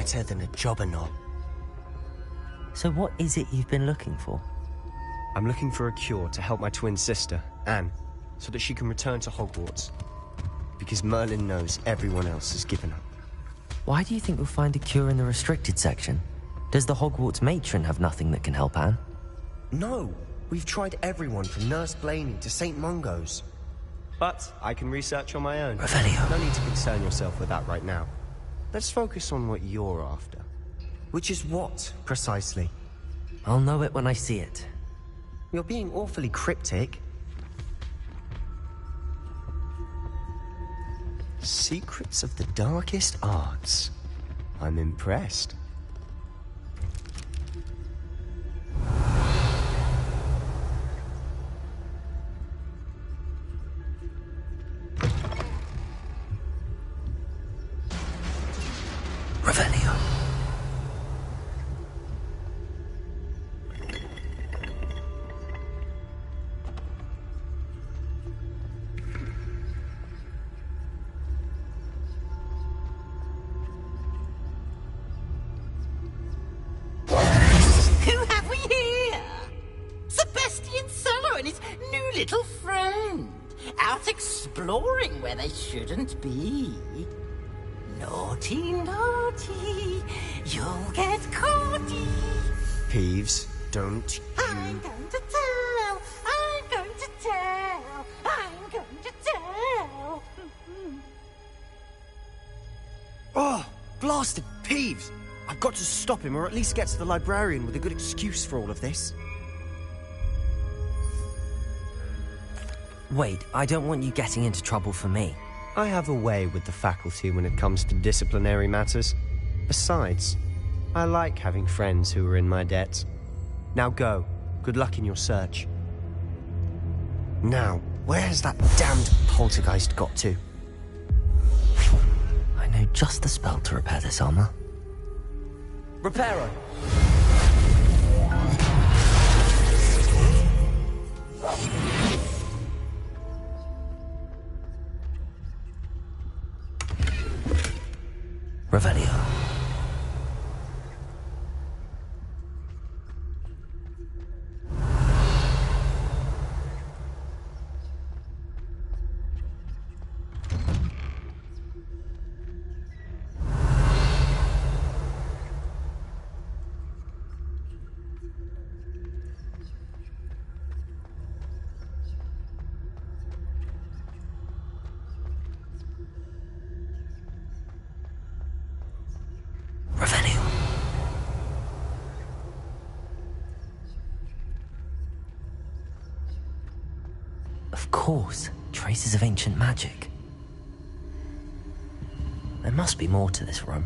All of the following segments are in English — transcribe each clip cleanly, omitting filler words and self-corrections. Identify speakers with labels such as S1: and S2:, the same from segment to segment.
S1: better than a jobberknoll.
S2: So what is it you've been looking for?
S1: I'm looking for a cure to help my twin sister, Anne, so that she can return to Hogwarts. Because Merlin knows everyone else has given up.
S2: Why do you think we'll find a cure in the restricted section? Does the Hogwarts matron have nothing that can help Anne?
S1: No, we've tried everyone from Nurse Blaney to St. Mungo's. But I can research on my own.
S2: Revelio.
S1: No need to concern yourself with that right now. Let's focus on what you're after. Which is what, precisely?
S2: I'll know it when I see it.
S1: You're being awfully cryptic. Secrets of the darkest arts. I'm impressed.
S2: Revelio.
S3: Who have we here? Sebastian Sallow and his new little friend. Out exploring where they shouldn't be. Naughty, naughty, you'll get caughty.
S1: Peeves, don't you...
S3: I'm going to tell, I'm going to tell, I'm going to tell.
S1: Oh, blasted Peeves! I've got to stop him, or at least get to the librarian with a good excuse for all of this.
S2: Wait, I don't want you getting into trouble for me.
S1: I have a way with the faculty when it comes to disciplinary matters. Besides, I like having friends who are in my debt. Now go. Good luck in your search. Now, where's that damned poltergeist got to?
S2: I know just the spell to repair this armor.
S1: Reparo!
S2: Revelio. Revelio. Of course, traces of ancient magic. There must be more to this room.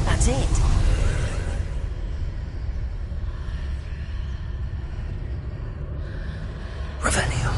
S2: That's it. Revelio.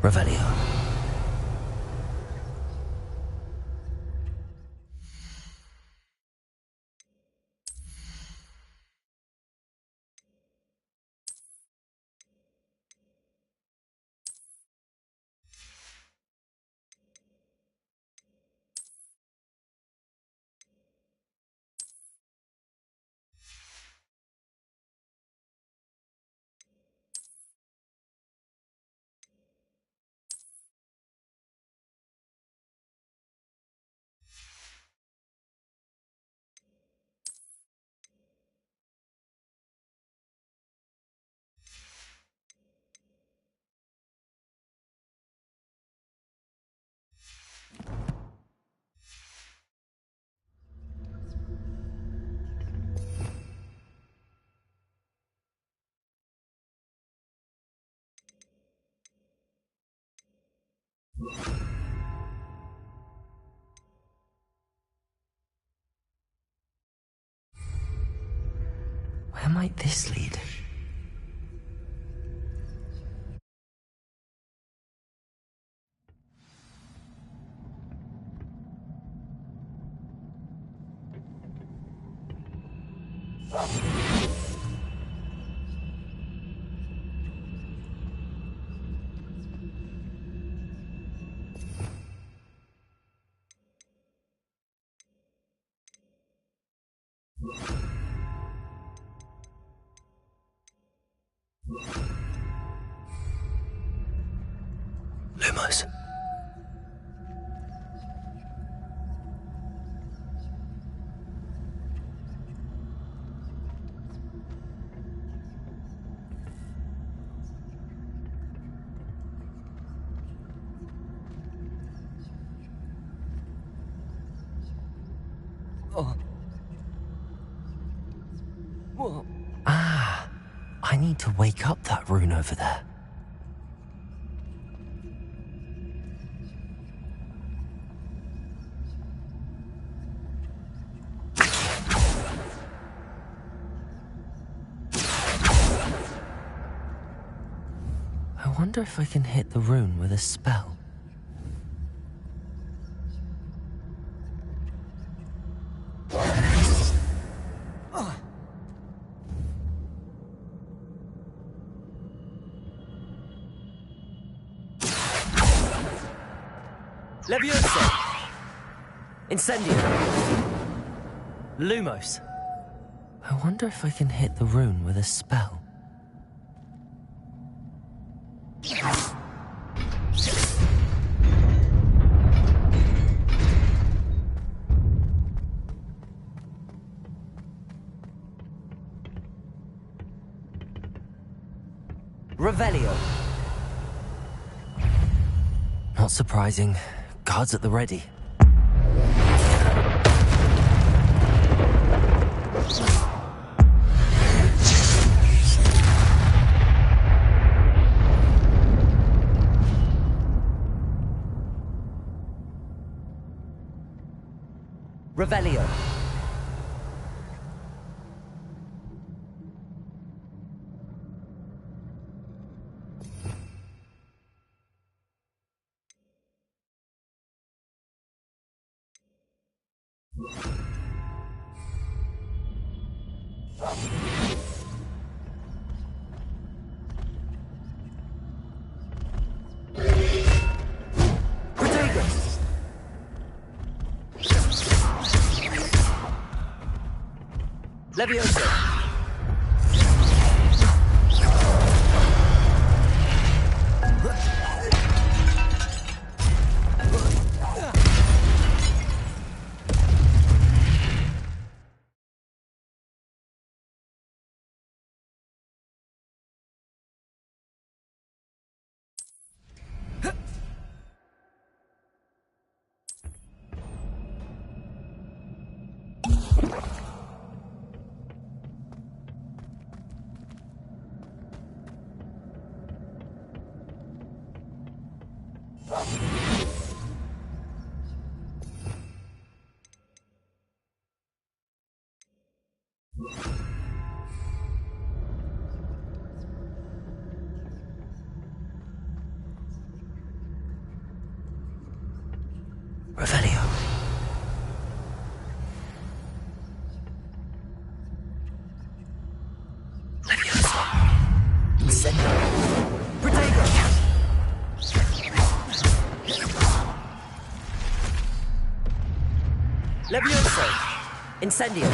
S2: Revelio. Where might this lead? Lumos. Oh. Whoa. Ah, I need to wake up that rune over there. I wonder if I can hit the rune with a spell. Leviosa! Incendio! Lumos! I wonder if I can hit the rune with a spell. Revelio! Not surprising. Guards at the ready. Revelio. Leviosa! Revelio. Leviosa. Incendio. Protego. Leviosa. Incendio.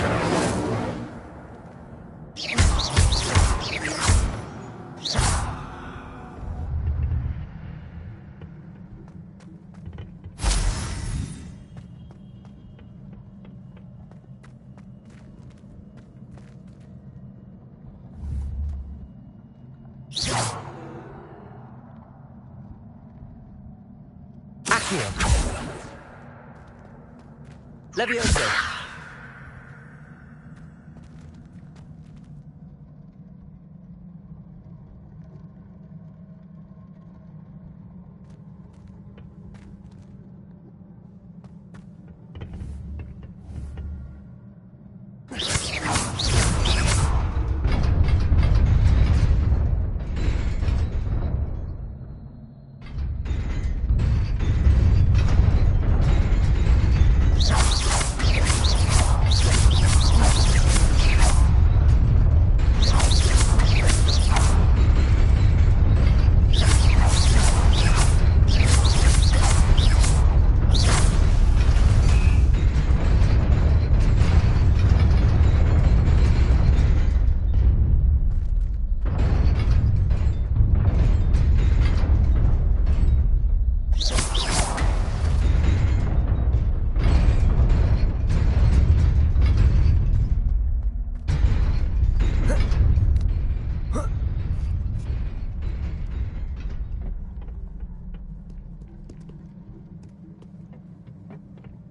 S2: Accio. Leviosa.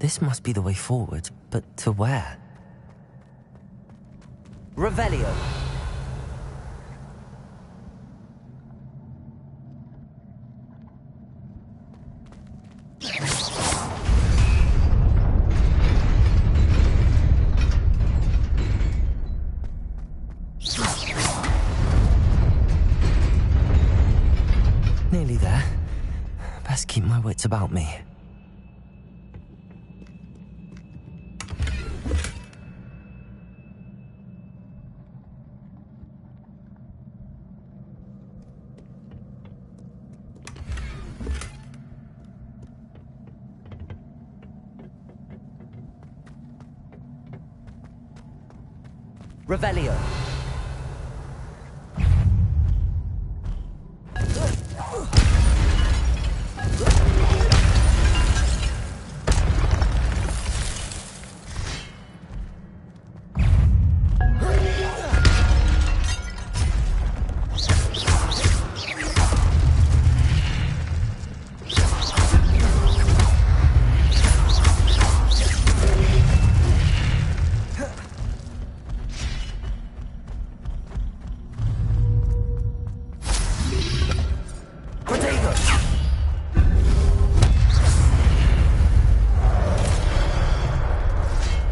S2: This must be the way forward, but to where? Revelio! Nearly there. Best keep my wits about me. Revelio.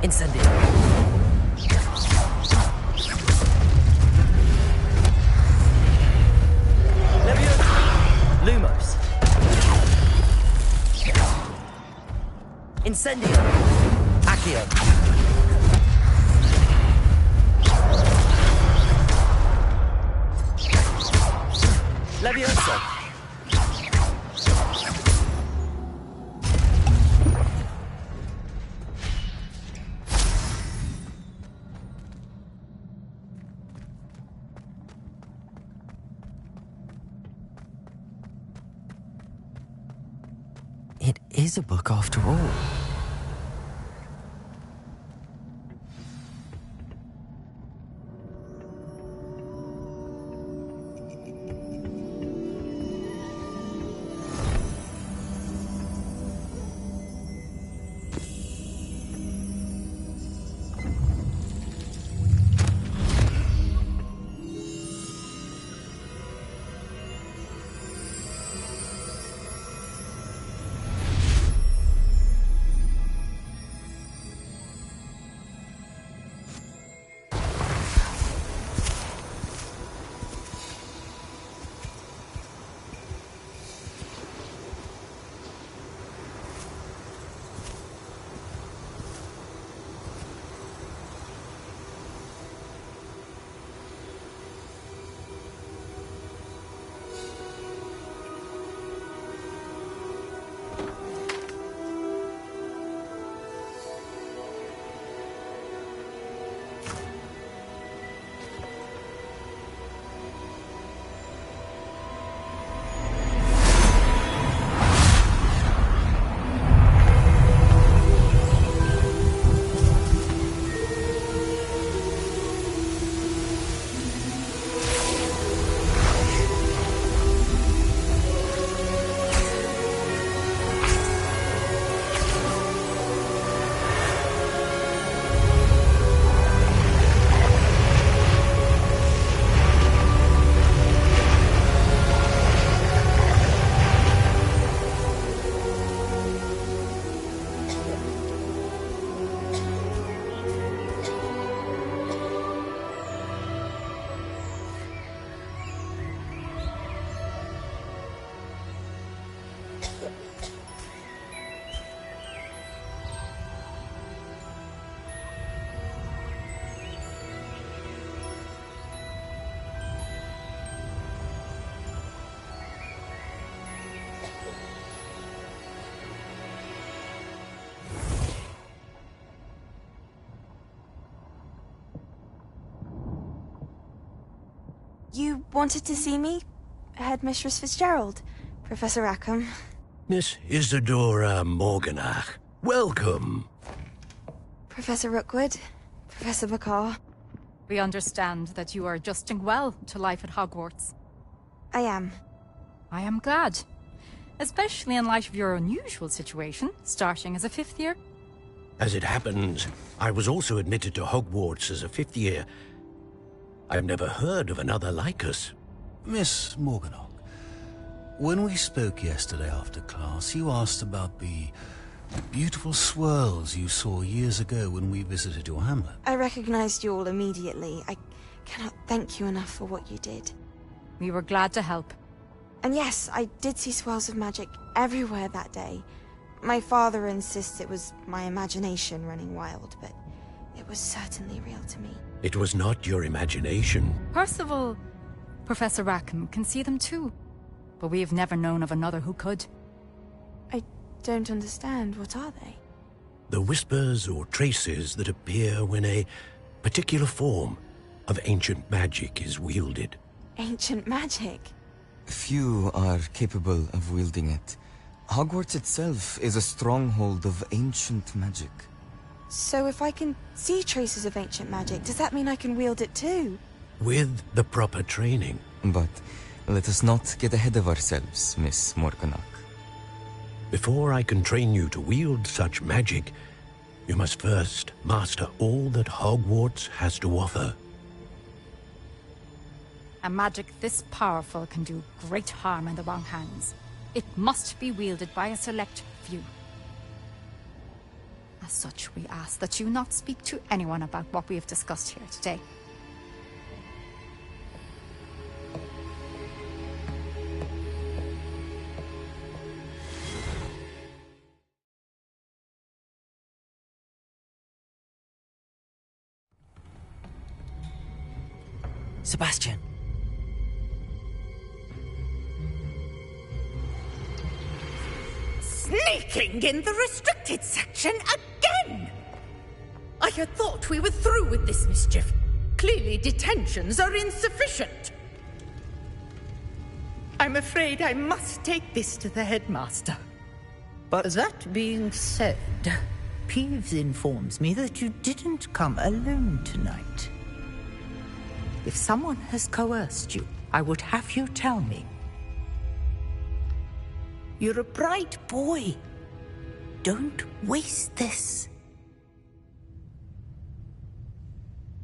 S2: Incendio. Leviosa. Lumos. Incendio. Accio. Leviosa. It is a book after all.
S4: You wanted to see me? Headmistress Fitzgerald, Professor Rackham.
S5: Miss Isadora Morganach, welcome.
S4: Professor Rookwood, Professor McCaw.
S6: We understand that you are adjusting well to life at Hogwarts.
S4: I am.
S6: I am glad. Especially in light of your unusual situation, starting as a 5th year.
S5: As it happens, I was also admitted to Hogwarts as a fifth year. I've never heard of another like us.
S7: Miss Morganach, when we spoke yesterday after class, you asked about the beautiful swirls you saw years ago when we visited your hamlet.
S4: I recognized you all immediately. I cannot thank you enough for what you did.
S6: We were glad to help.
S4: And yes, I did see swirls of magic everywhere that day. My father insists it was my imagination running wild, but it was certainly real to me.
S5: It was not your imagination.
S6: Percival, Professor Rackham can see them too. But we have never known of another who could.
S4: I don't understand. What are they?
S5: The whispers or traces that appear when a particular form of ancient magic is wielded.
S4: Ancient magic?
S8: Few are capable of wielding it. Hogwarts itself is a stronghold of ancient magic.
S4: So if I can see traces of ancient magic, does that mean I can wield it too?
S5: With the proper training.
S8: But let us not get ahead of ourselves, Miss Morganach.
S5: Before I can train you to wield such magic, you must first master all that Hogwarts has to offer.
S6: A magic this powerful can do great harm in the wrong hands. It must be wielded by a select few. As such, we ask that you not speak to anyone about what we have discussed here today.
S2: Sebastian.
S9: Sneaking in the restricted section again! I had thought we were through with this mischief. Clearly detentions are insufficient. I'm afraid I must take this to the headmaster.
S3: But that being said, Peeves informs me that you didn't come alone tonight. If someone has coerced you, I would have you tell me. You're a bright boy. Don't waste this.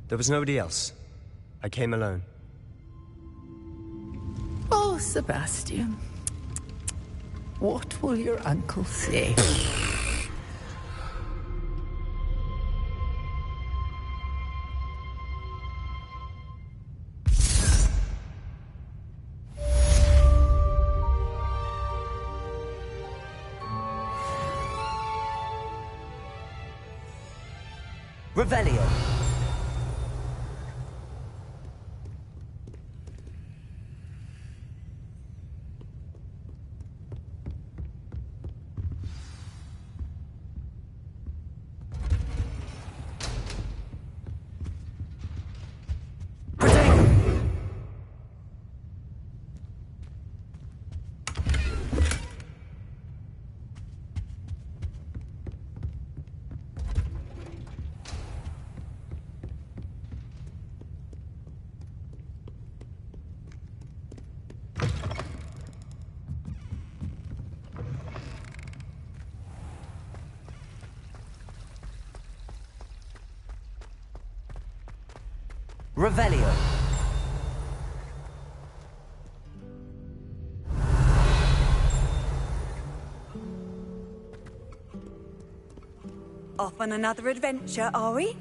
S1: There was nobody else. I came alone.
S3: Oh, Sebastian. What will your uncle say?
S2: Revelio. Revelio.
S10: Off on another adventure, are we?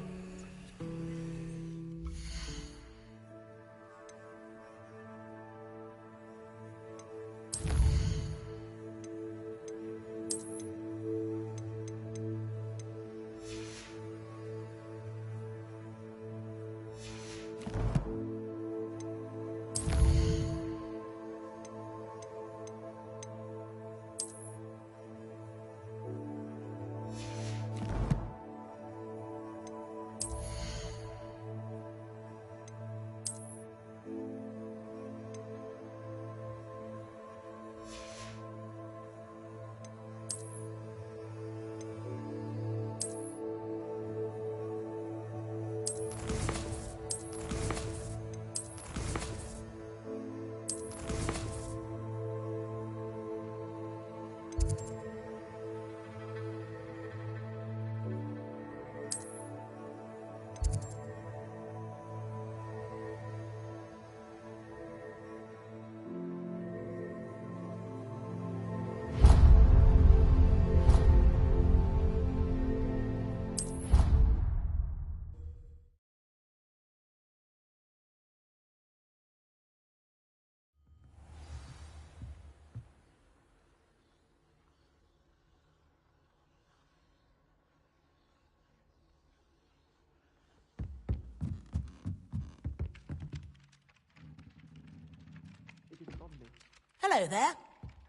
S3: Hello there.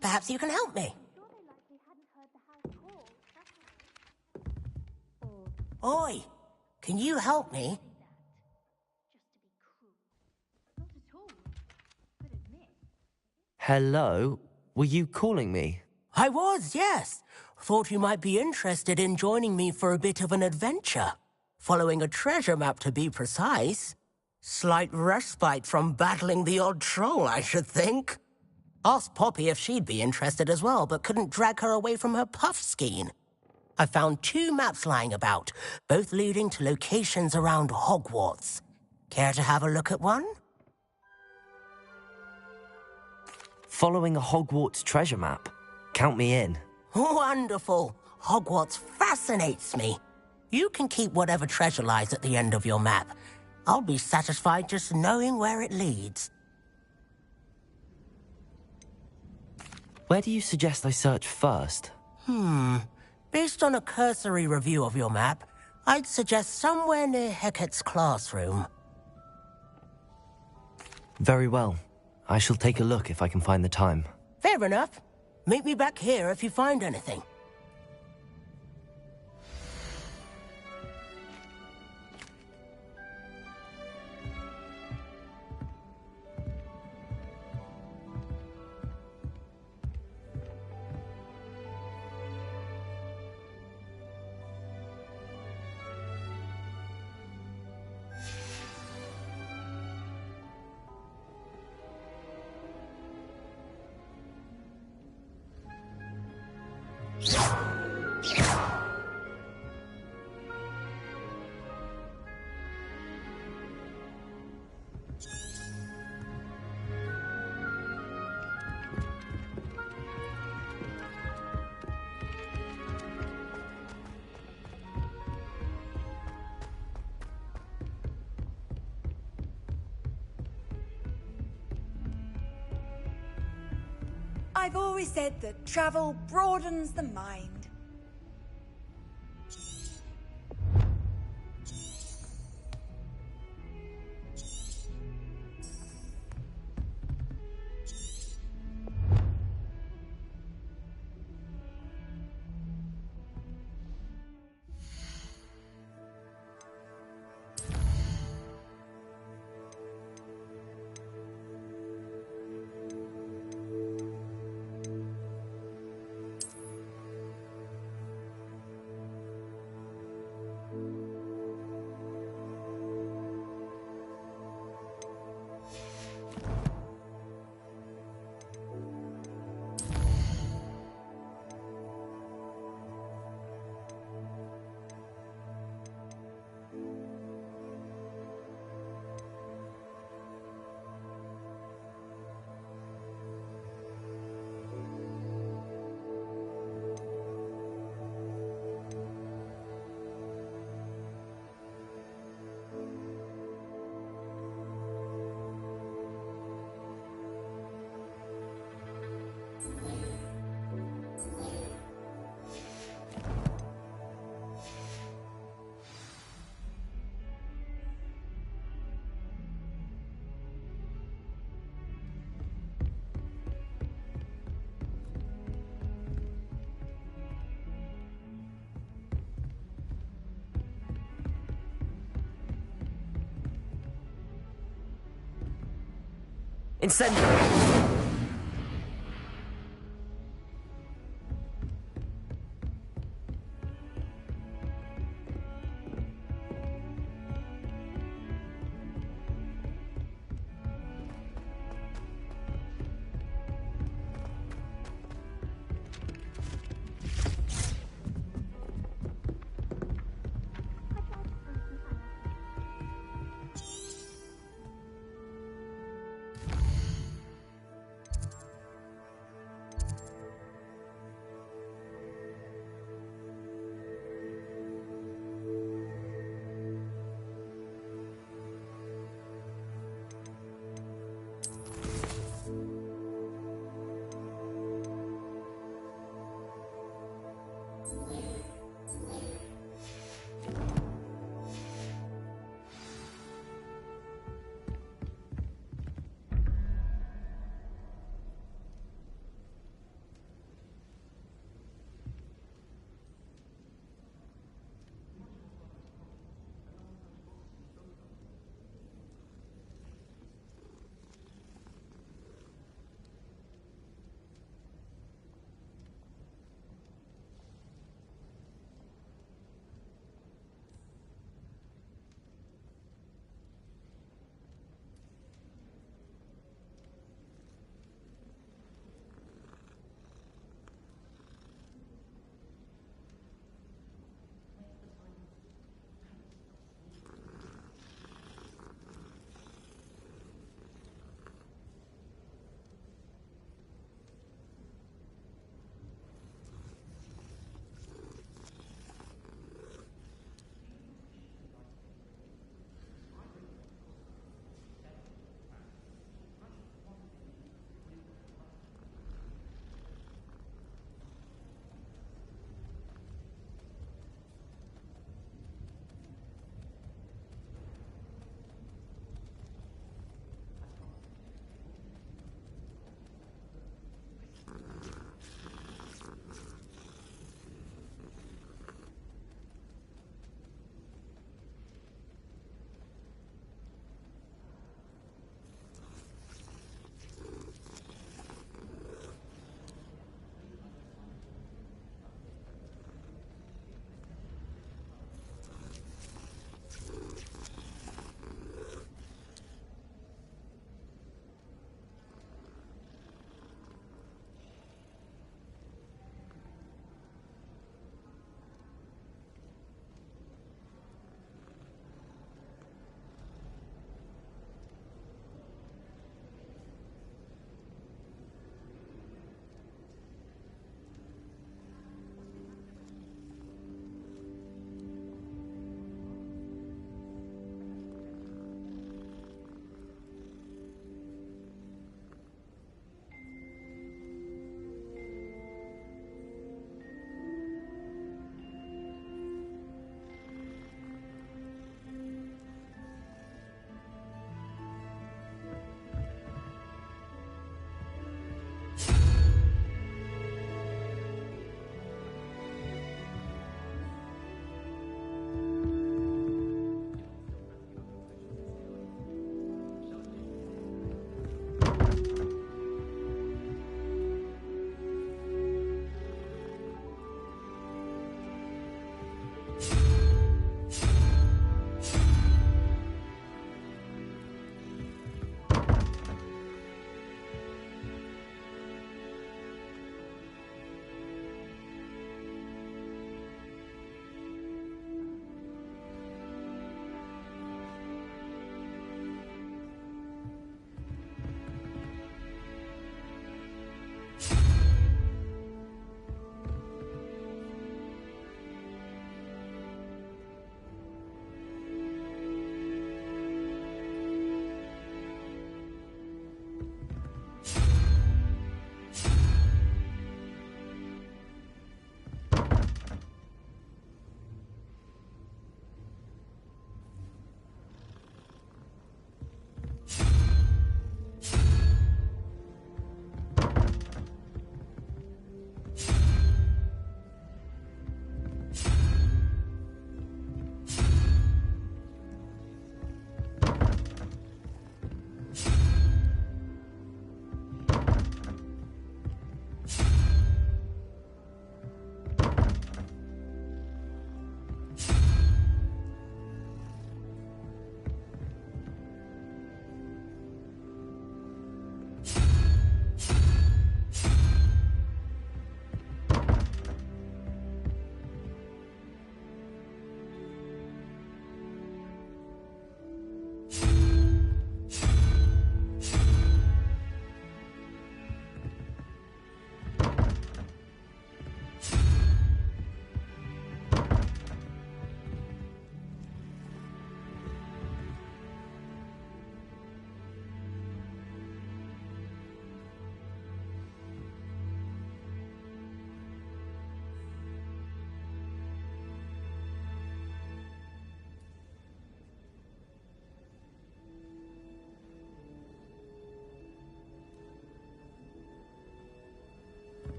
S3: Perhaps you can help me. Oi, can you help me?
S2: Hello? Were you calling me?
S3: I was, yes. Thought you might be interested in joining me for a bit of an adventure. Following a treasure map, to be precise. Slight respite from battling the odd troll, I should think. Asked Poppy if she'd be interested as well, but couldn't drag her away from her puffskein. I found 2 maps lying about, both leading to locations around Hogwarts. Care to have a look at one?
S2: Following a Hogwarts treasure map? Count me in.
S3: Wonderful. Hogwarts fascinates me. You can keep whatever treasure lies at the end of your map. I'll be satisfied just knowing where it leads.
S2: Where do you suggest I search first?
S3: Based on a cursory review of your map, I'd suggest somewhere near Hecate's classroom.
S2: Very well. I shall take a look if I can find the time.
S3: Fair enough. Meet me back here if you find anything.
S10: I've always said that travel broadens the mind.
S2: Incendiary!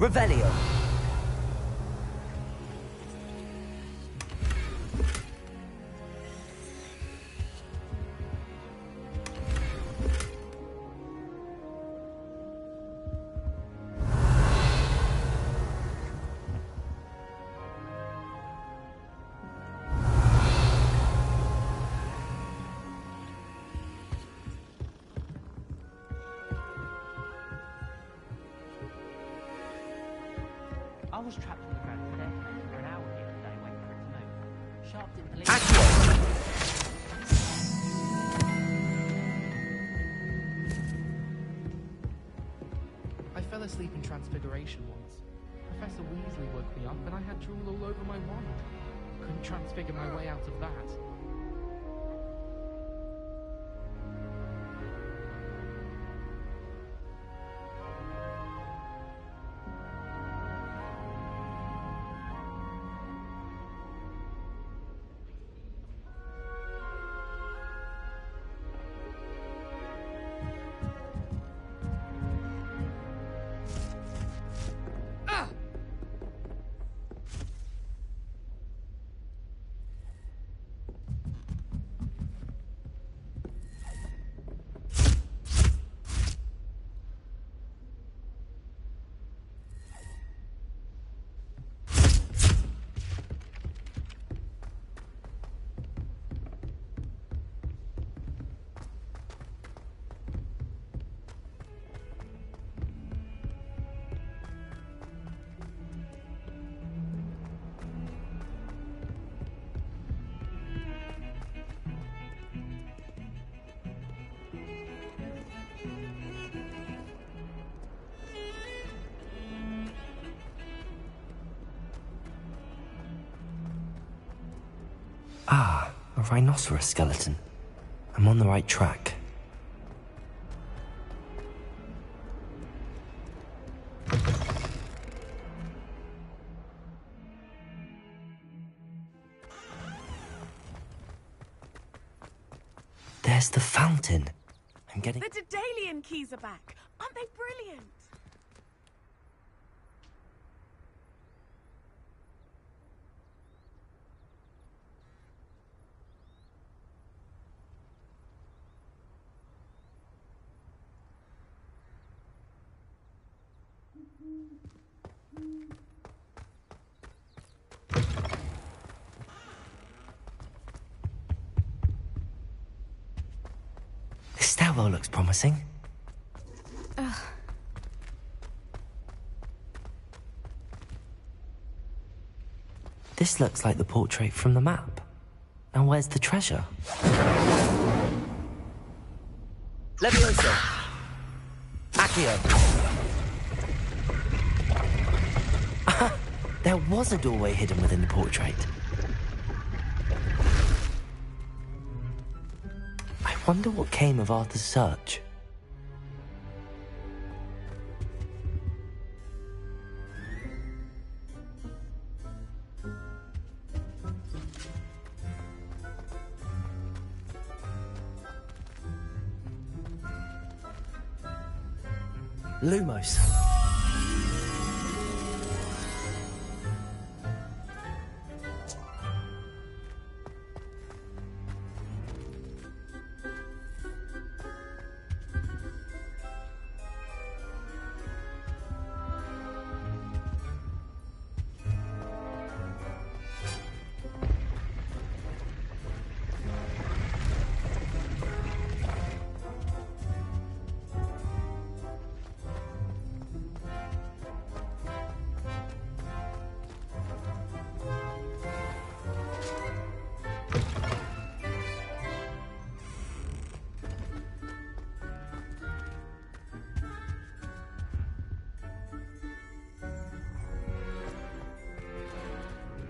S2: Revelio.
S11: I was trapped on the ground staircase for an hour the other day waiting for it to move. Sharp didn't believe
S12: I fell asleep in Transfiguration once. Professor Weasley woke me up and I had drool all over my wand. Couldn't transfigure my way out of that.
S2: Ah, a rhinoceros skeleton. I'm on the right track. There's the fountain. I'm getting...
S13: The Daedalian keys are back. Aren't they brilliant?
S2: This stairwell looks promising.
S6: Ugh.
S2: This looks like the portrait from the map. Now where's the treasure? Levioso! Accio! There was a doorway hidden within the portrait. I wonder what came of Arthur's search. Lumos.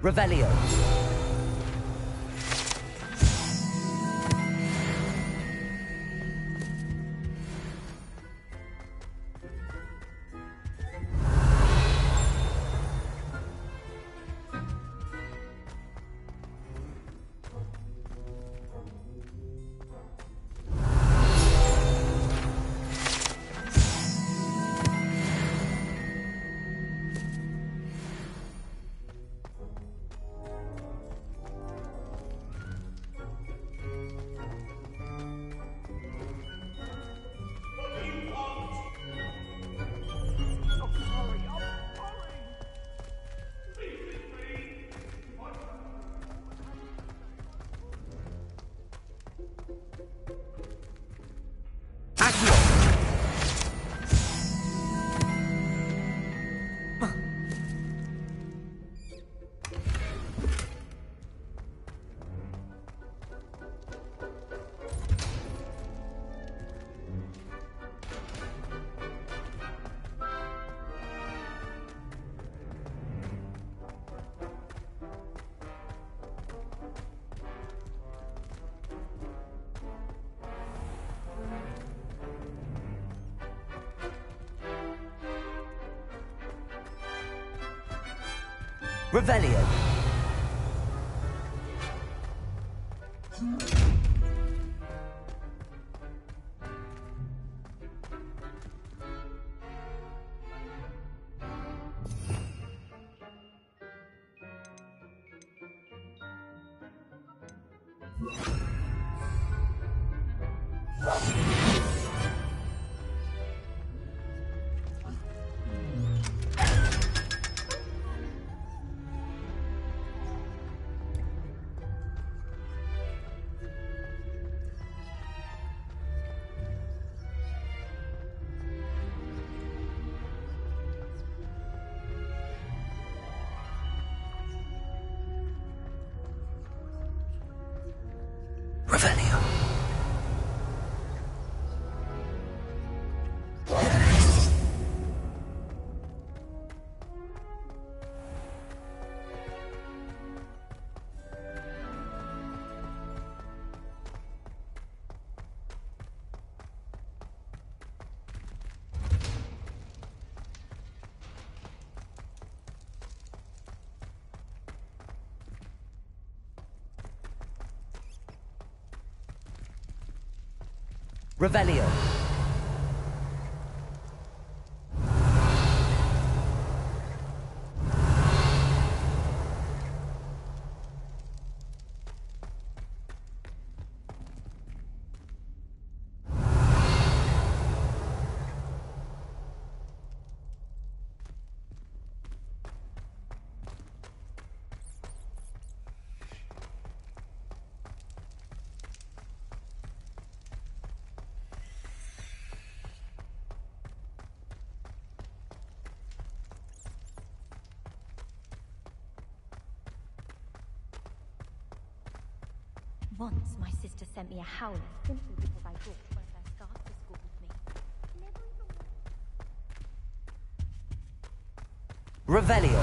S2: Revelio. Revelio. Revelio.
S14: Once my sister sent me a howler simply because I brought one of her scarves to school with me.
S2: Revelio.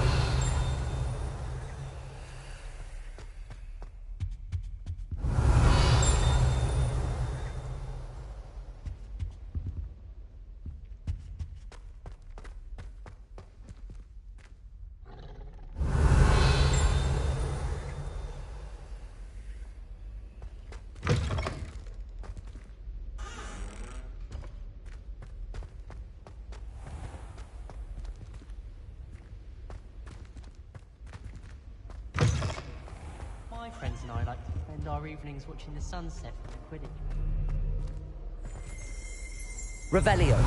S11: My friends and I like to spend our evenings watching the sunset from the Quidditch.
S2: Revelio.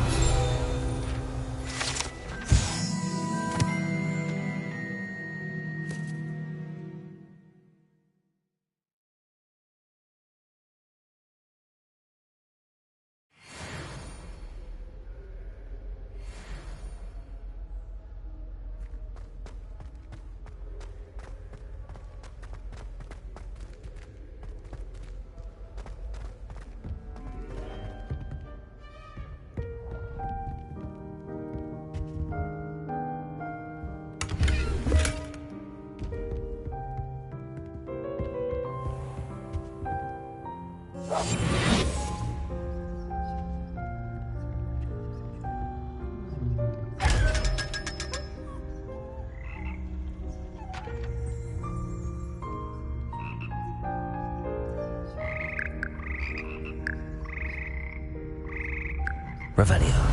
S2: Revelio.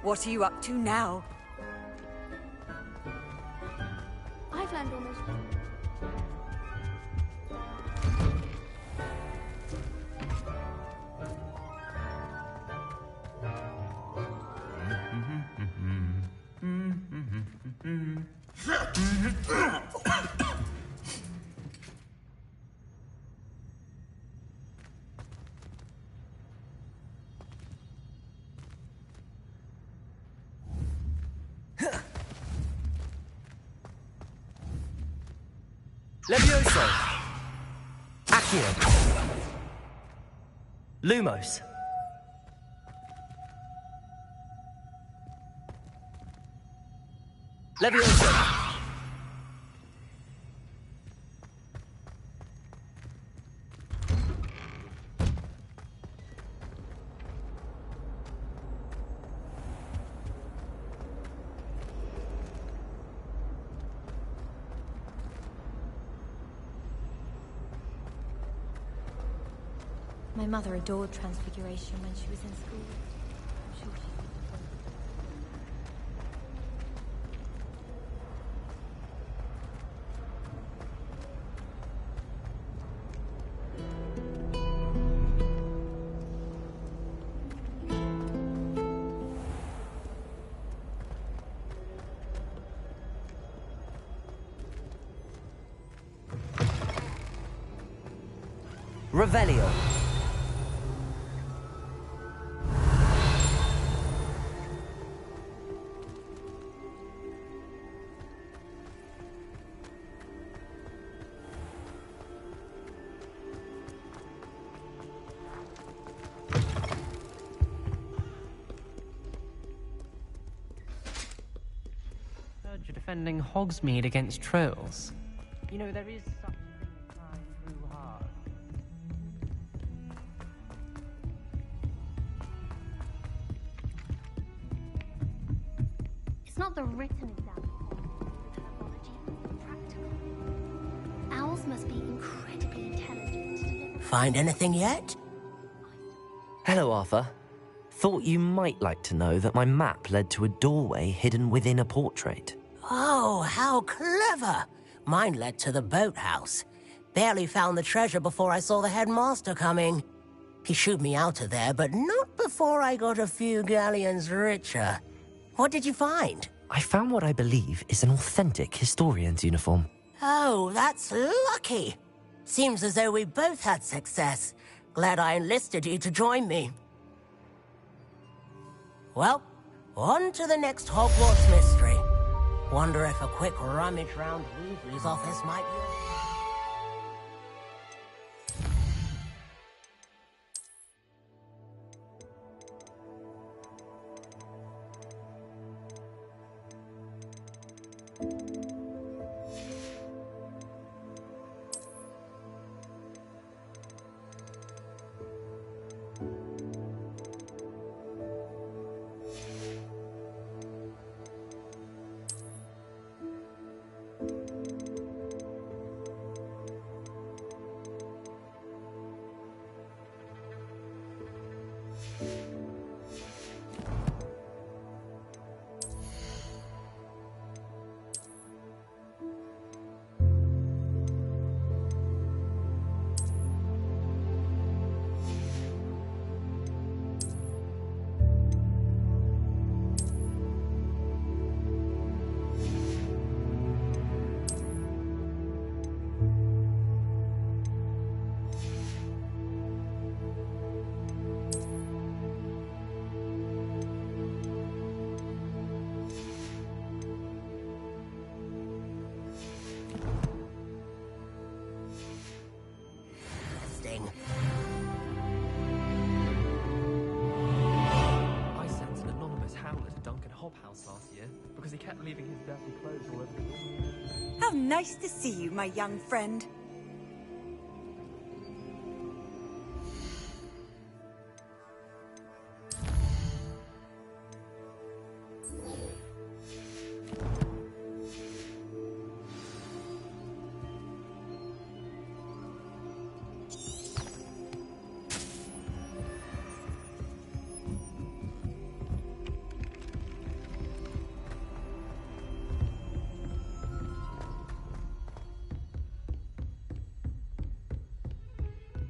S10: What are you up to now?
S15: I've learned almost.
S2: Levioso! Accio! Lumos! Levioso!
S14: My mother adored Transfiguration when she was in school. I'm sure she did.
S2: Revelio.
S11: Heard you're defending Hogsmeade against trolls. You know, there is such a thing as crying through hard.
S15: It's not the written exam. Pedagogy, practical. Owls must be incredibly intelligent to deliver.
S3: Find anything yet?
S2: Hello, Arthur. Thought you might like to know that my map led to a doorway hidden within a portrait.
S3: Oh, how clever! Mine led to the boathouse. Barely found the treasure before I saw the headmaster coming. He shooed me out of there, but not before I got a few galleons richer. What did you find?
S2: I found what I believe is an authentic historian's uniform.
S3: Oh, that's lucky. Seems as though we both had success. Glad I enlisted you to join me. Well, on to the next Hogwarts mystery. Wonder if a quick rummage round Weasley's office might be...
S12: I sent an anonymous howler to Duncan Hobhouse last year because he kept leaving his dirty clothes all over the floor.
S10: How nice to see you, my young friend.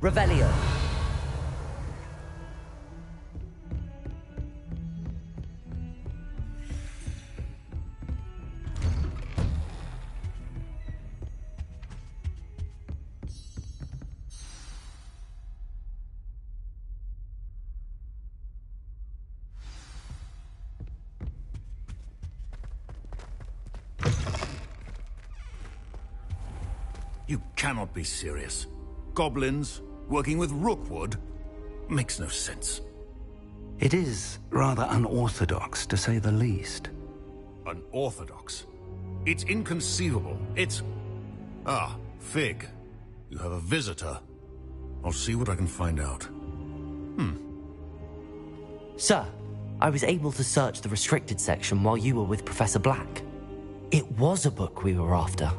S2: Revelio.
S16: You cannot be serious. Goblins working with Rookwood? Makes no sense.
S7: It is rather unorthodox, to say the least.
S16: Unorthodox? It's inconceivable. It's... Ah, Fig. You have a visitor. I'll see what I can find out.
S2: Sir, I was able to search the restricted section while you were with Professor Black. It was a book we were after.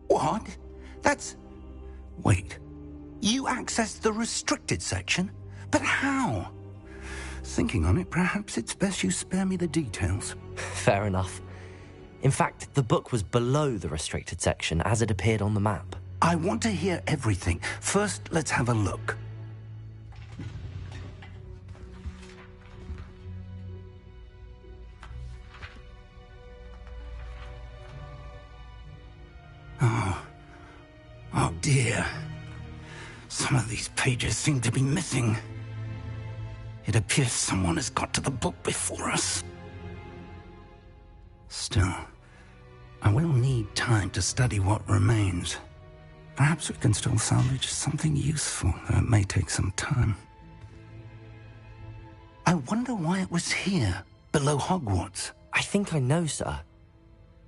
S7: What? That's... Wait. You accessed the restricted section? But how? Thinking on it, perhaps it's best you spare me the details.
S2: Fair enough. In fact, the book was below the restricted section as it appeared on the map.
S7: I want to hear everything. First, let's have a look. Oh dear. Some of these pages seem to be missing. It appears someone has got to the book before us. Still, I will need time to study what remains. Perhaps we can still salvage something useful, though it may take some time. I wonder why it was here, below Hogwarts.
S2: I think I know, sir.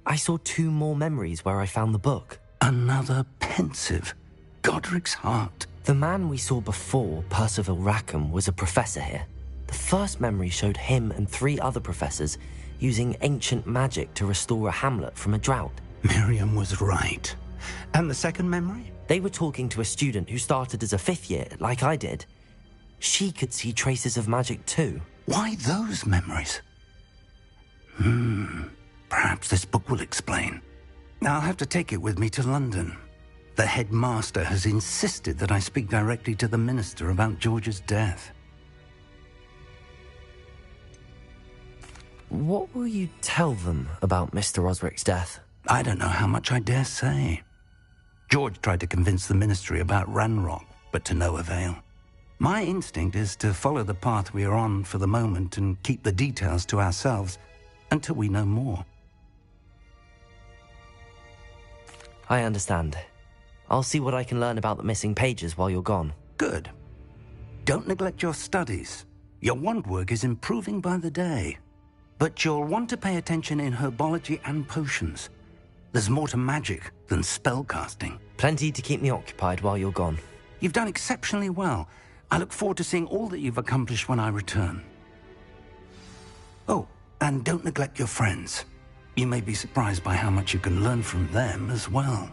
S2: I saw 2 more memories where I found the book.
S7: Another pensive. Godric's heart.
S2: The man we saw before, Percival Rackham, was a professor here. The first memory showed him and 3 other professors using ancient magic to restore a hamlet from a drought.
S7: Miriam was right. And the second memory?
S2: They were talking to a student who started as a 5th year, like I did. She could see traces of magic too.
S7: Why those memories? Perhaps this book will explain. I'll have to take it with me to London. The headmaster has insisted that I speak directly to the minister about George's death.
S2: What will you tell them about Mr. Osric's death?
S7: I don't know how much I dare say. George tried to convince the ministry about Ranrock, but to no avail. My instinct is to follow the path we are on for the moment and keep the details to ourselves until we know more.
S2: I understand. I'll see what I can learn about the missing pages while you're gone.
S7: Good. Don't neglect your studies. Your wand work is improving by the day. But you'll want to pay attention in herbology and potions. There's more to magic than spellcasting.
S2: Plenty to keep me occupied while you're gone.
S7: You've done exceptionally well. I look forward to seeing all that you've accomplished when I return. Oh, and don't neglect your friends. You may be surprised by how much you can learn from them as well.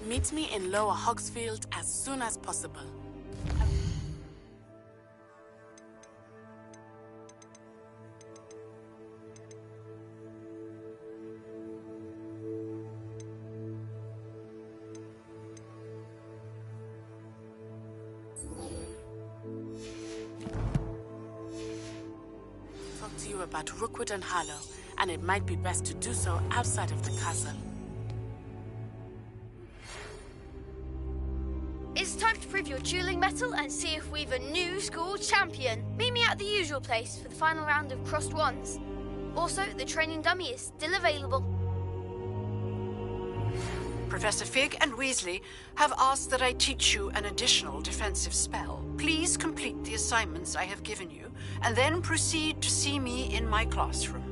S17: Meet me in Lower Hogsfield as soon as possible. Talk to you about Rookwood and Harlow, and it might be best to do so outside of the castle.
S18: It's time to prove your dueling mettle and see if we've a new school champion. Meet me at the usual place for the final round of crossed wands. Also, the training dummy is still available.
S19: Professor Fig and Weasley have asked that I teach you an additional defensive spell. Please complete the assignments I have given you, and then proceed to see me in my classroom.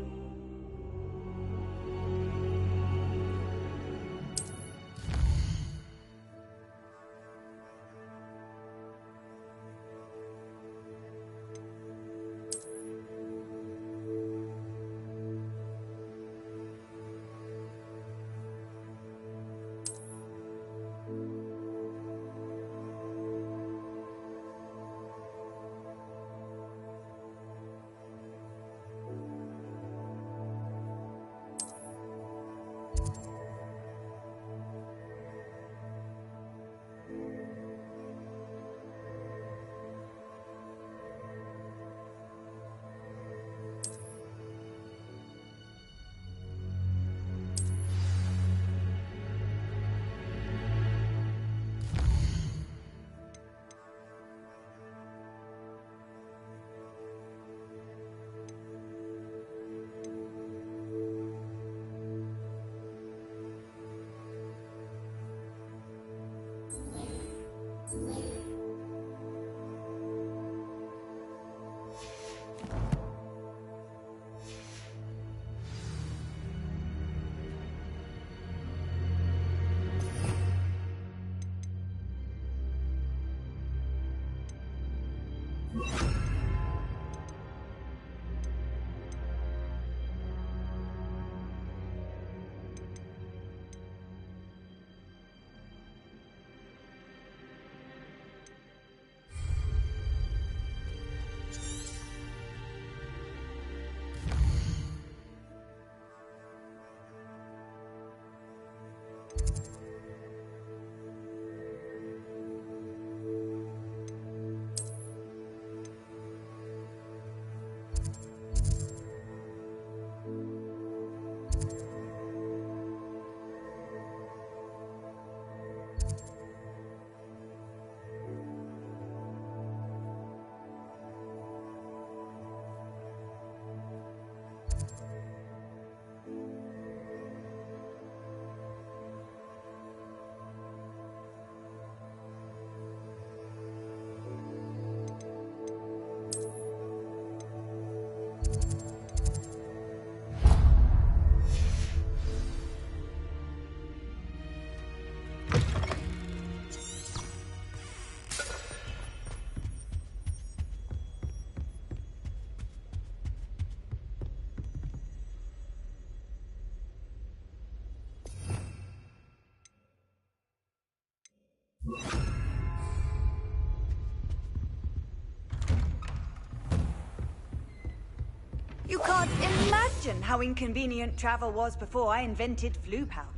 S10: You can't imagine how inconvenient travel was before I invented flu powder.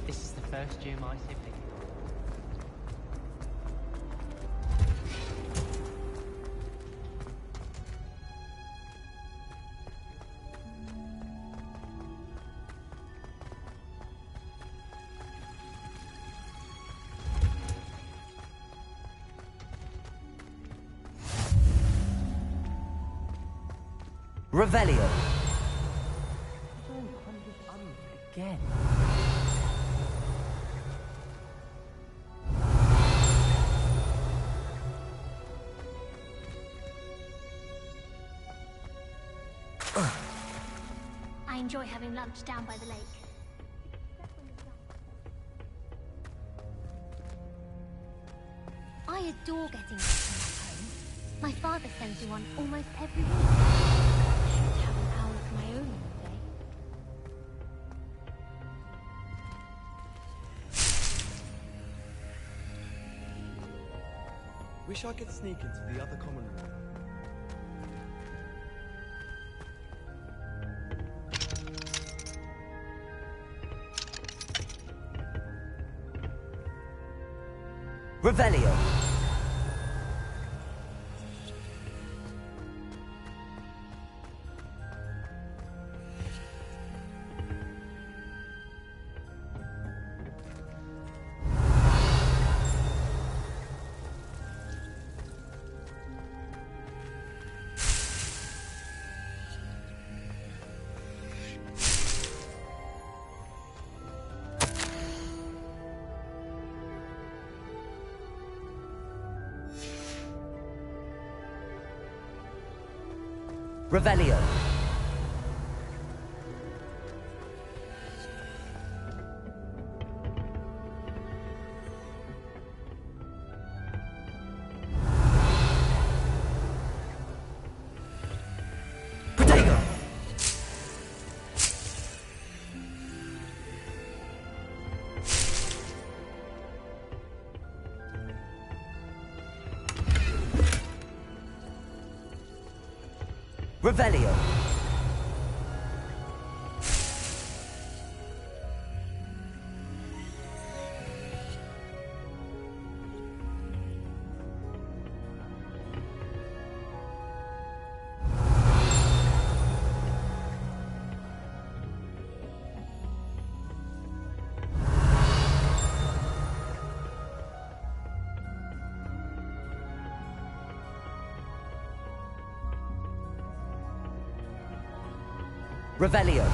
S11: This is the first gym I see picking.
S2: Revelio.
S11: Again.
S15: I enjoy having lunch down by the lake. I adore getting lunch from home. My father sends me one almost every week. I should have an owl of my own one day.
S20: Wish I could sneak into the other common room.
S2: Revelio. Revelio. Protego. Revelio. Revelio.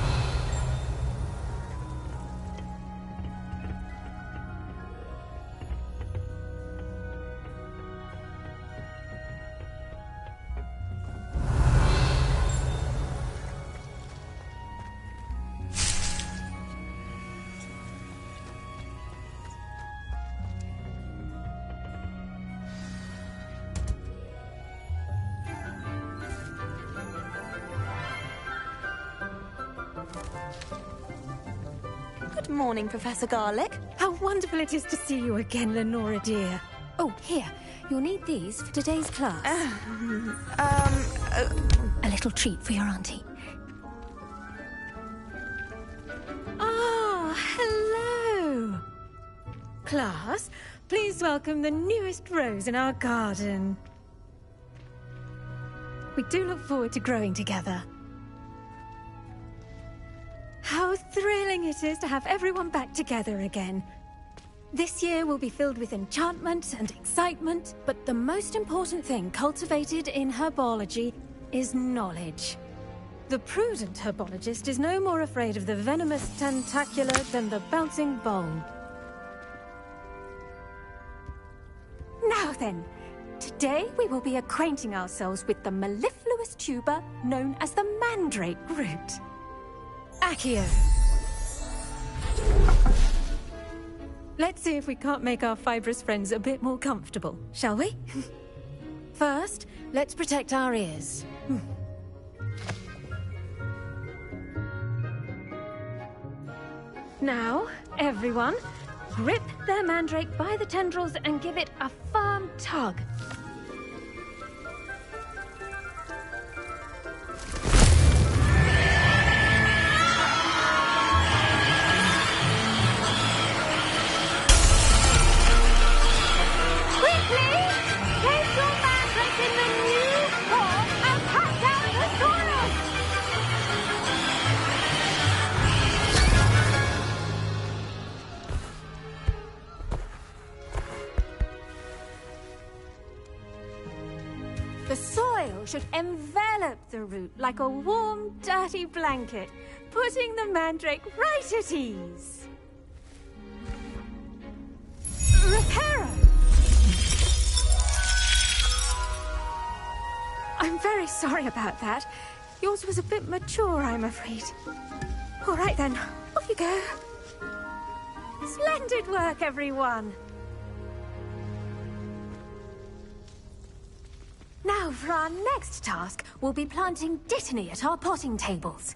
S21: Good morning, Professor Garlick.
S22: How wonderful it is to see you again, Lenora dear. Oh, here. You'll need these for today's class. A little treat for your auntie. Ah, hello. Class, please welcome the newest rose in our garden. We do look forward to growing together. How thrilling it is to have everyone back together again. This year will be filled with enchantment and excitement, but the most important thing cultivated in herbology is knowledge. The prudent herbologist is no more afraid of the venomous tentacular than the bouncing bulb. Now then, today we will be acquainting ourselves with the mellifluous tuber known as the mandrake root. Accio. Let's see if we can't make our fibrous friends a bit more comfortable, shall we? First, let's protect our ears. Now, everyone, grip their mandrake by the tendrils and give it a firm tug. The soil oil should envelop the root like a warm, dirty blanket, putting the mandrake right at ease. Reparo! I'm very sorry about that. Yours was a bit mature, I'm afraid. All right then, off you go. Splendid work, everyone. Now, for our next task, we'll be planting dittany at our potting tables.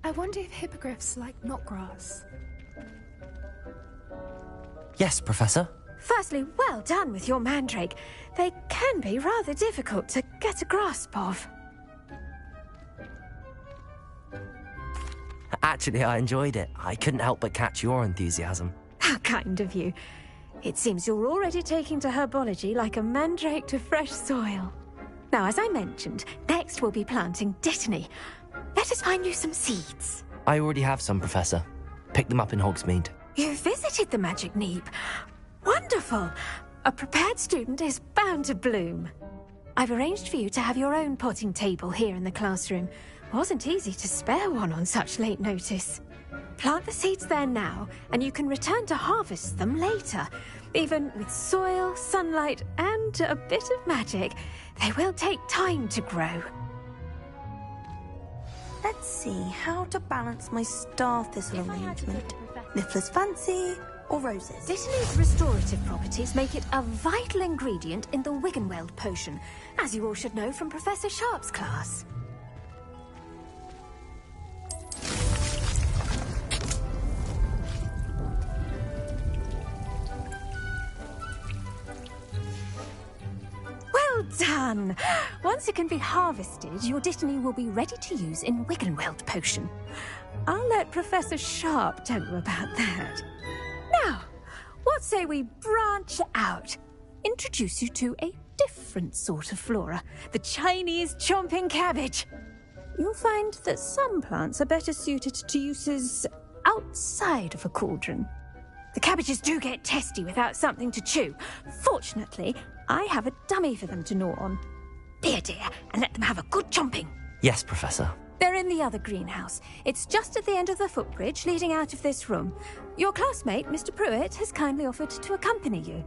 S13: I wonder if hippogriffs like knotgrass.
S2: Yes, Professor.
S22: Firstly, well done with your mandrake. They can be rather difficult to get a grasp of.
S2: Actually, I enjoyed it. I couldn't help but catch your enthusiasm.
S22: How kind of you. It seems you're already taking to herbology like a mandrake to fresh soil. Now, as I mentioned, next we'll be planting dittany. Let us find you some seeds.
S2: I already have some, Professor. Picked them up in Hogsmeade.
S22: You visited the Magic Neep. Wonderful! A prepared student is bound to bloom. I've arranged for you to have your own potting table here in the classroom. Wasn't easy to spare one on such late notice. Plant the seeds there now, and you can return to harvest them later. Even with soil, sunlight, and a bit of magic, they will take time to grow.
S21: Let's see how to balance my star thistle arrangement. Niffler's fancy or roses?
S22: Dittany's restorative properties make it a vital ingredient in the Wiggenweld potion, as you all should know from Professor Sharp's class. Well done! Once it can be harvested, your dittany will be ready to use in Wiggenweld potion. I'll let Professor Sharp tell you about that. Now, what say we branch out? Introduce you to a different sort of flora, the Chinese chomping cabbage. You'll find that some plants are better suited to uses outside of a cauldron. The cabbages do get testy without something to chew. Fortunately, I have a dummy for them to gnaw on. Be a dear and let them have a good chomping.
S2: Yes, Professor.
S22: They're in the other greenhouse. It's just at the end of the footbridge leading out of this room. Your classmate, Mr. Pruitt, has kindly offered to accompany you.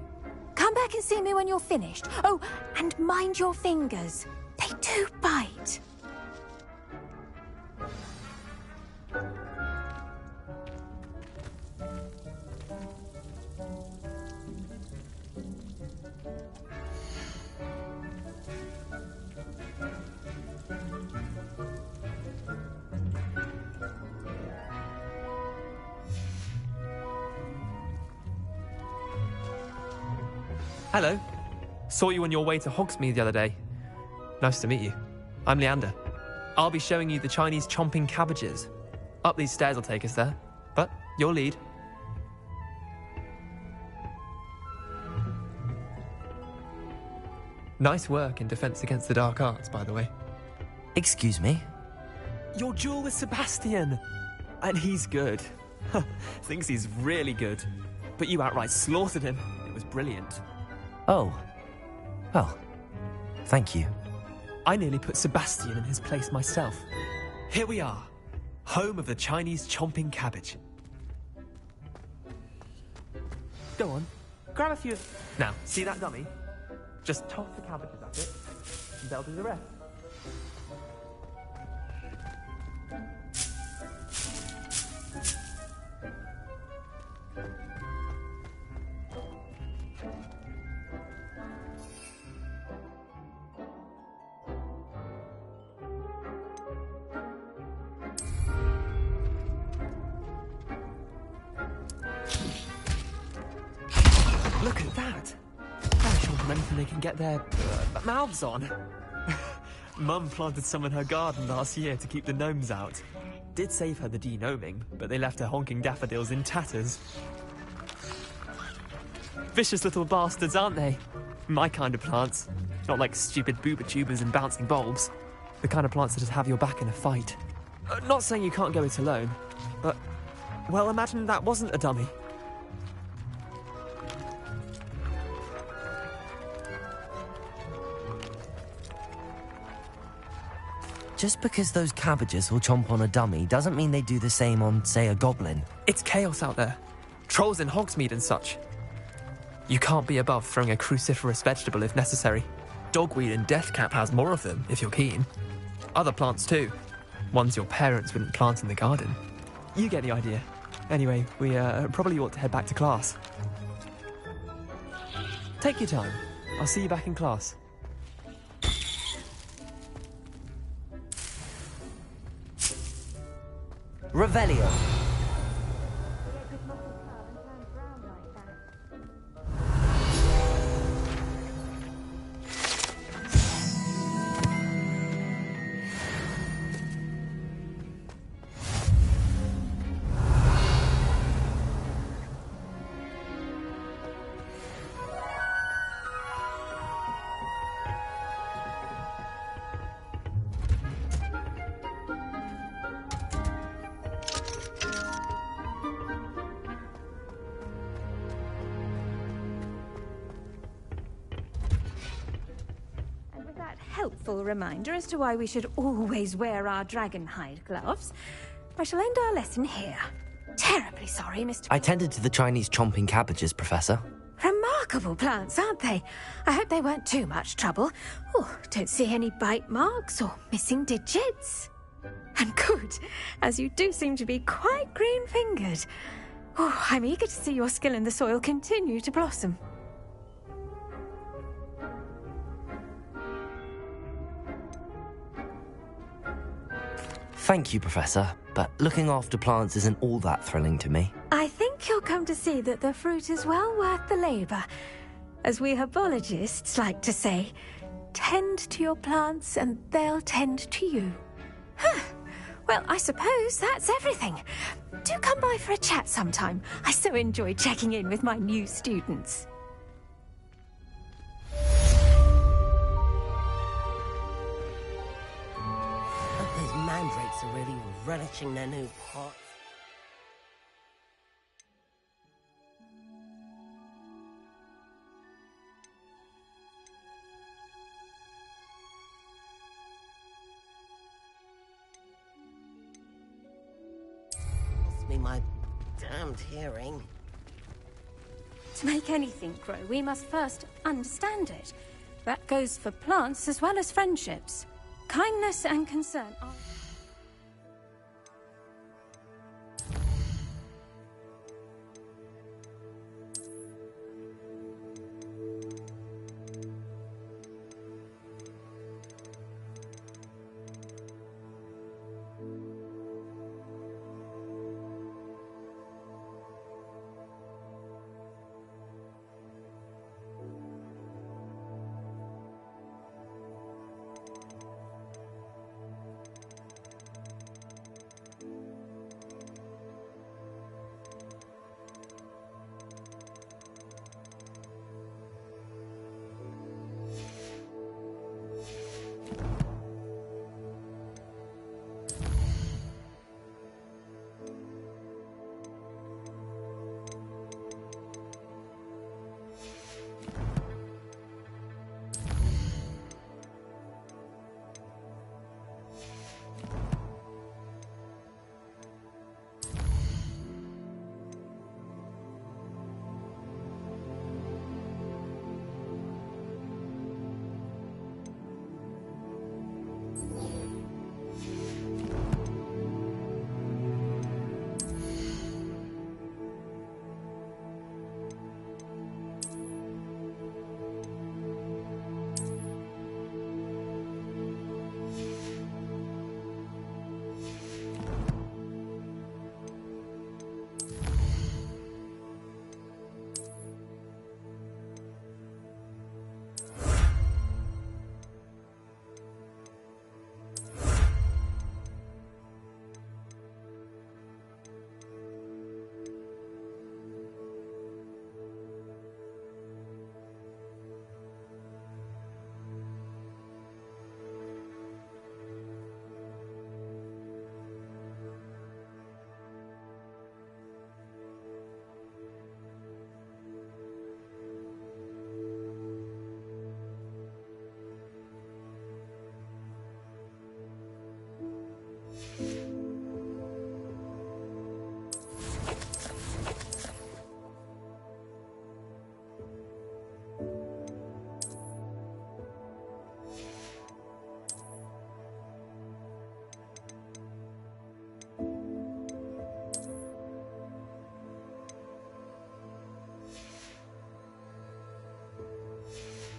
S22: Come back and see me when you're finished. Oh, and mind your fingers. They do bite.
S4: Hello. Saw you on your way to Hogsmeade the other day. Nice to meet you. I'm Leander. I'll be showing you the Chinese chomping cabbages. Up these stairs will take us there, but your lead. Nice work in Defense Against the Dark Arts, by the way.
S2: Excuse me?
S4: Your duel with Sebastian! And he's good. Thinks he's really good. But you outright slaughtered him. It was brilliant.
S2: Oh. Well, thank you.
S4: I nearly put Sebastian in his place myself. Here we are, home of the Chinese chomping cabbage. Go on, grab a few. Now, see that dummy? Just toss the cabbages at it, and they'll do the rest. Look at that! I'll show them anything they can get their mouths on. Mum planted some in her garden last year to keep the gnomes out. Did save her the de-gnoming, but they left her honking daffodils in tatters. Vicious little bastards, aren't they? My kind of plants. Not like stupid booba tubers and bouncing bulbs. The kind of plants that just have your back in a fight. Not saying you can't go it alone, but, well, imagine that wasn't a dummy.
S2: Just because those cabbages will chomp on a dummy doesn't mean they do the same on, say, a goblin.
S4: It's chaos out there. Trolls in Hogsmeade and such. You can't be above throwing a cruciferous vegetable if necessary. Dogweed and deathcap has more of them, if you're keen. Other plants too. Ones your parents wouldn't plant in the garden. You get the idea. Anyway, we probably ought to head back to class. Take your time. I'll see you back in class.
S2: Revelio.
S22: Helpful reminder as to why we should always wear our dragonhide gloves. I shall end our lesson here. Terribly sorry, Mr.
S2: I tended to the Chinese chomping cabbages, Professor.
S22: Remarkable plants, aren't they? I hope they weren't too much trouble. Oh, don't see any bite marks or missing digits. And good, as you do seem to be quite green-fingered. Oh, I'm eager to see your skill in the soil continue to blossom.
S2: Thank you, Professor, but looking after plants isn't all that thrilling to me.
S22: I think you'll come to see that the fruit is well worth the labour. As we herbologists like to say, tend to your plants and they'll tend to you. Huh. Well, I suppose that's everything. Do come by for a chat sometime. I so enjoy checking in with my new students.
S3: Those mandrakes are really relishing their new pots. Must be my damned hearing.
S22: To make anything grow, we must first understand it. That goes for plants as well as friendships. Kindness and concern are...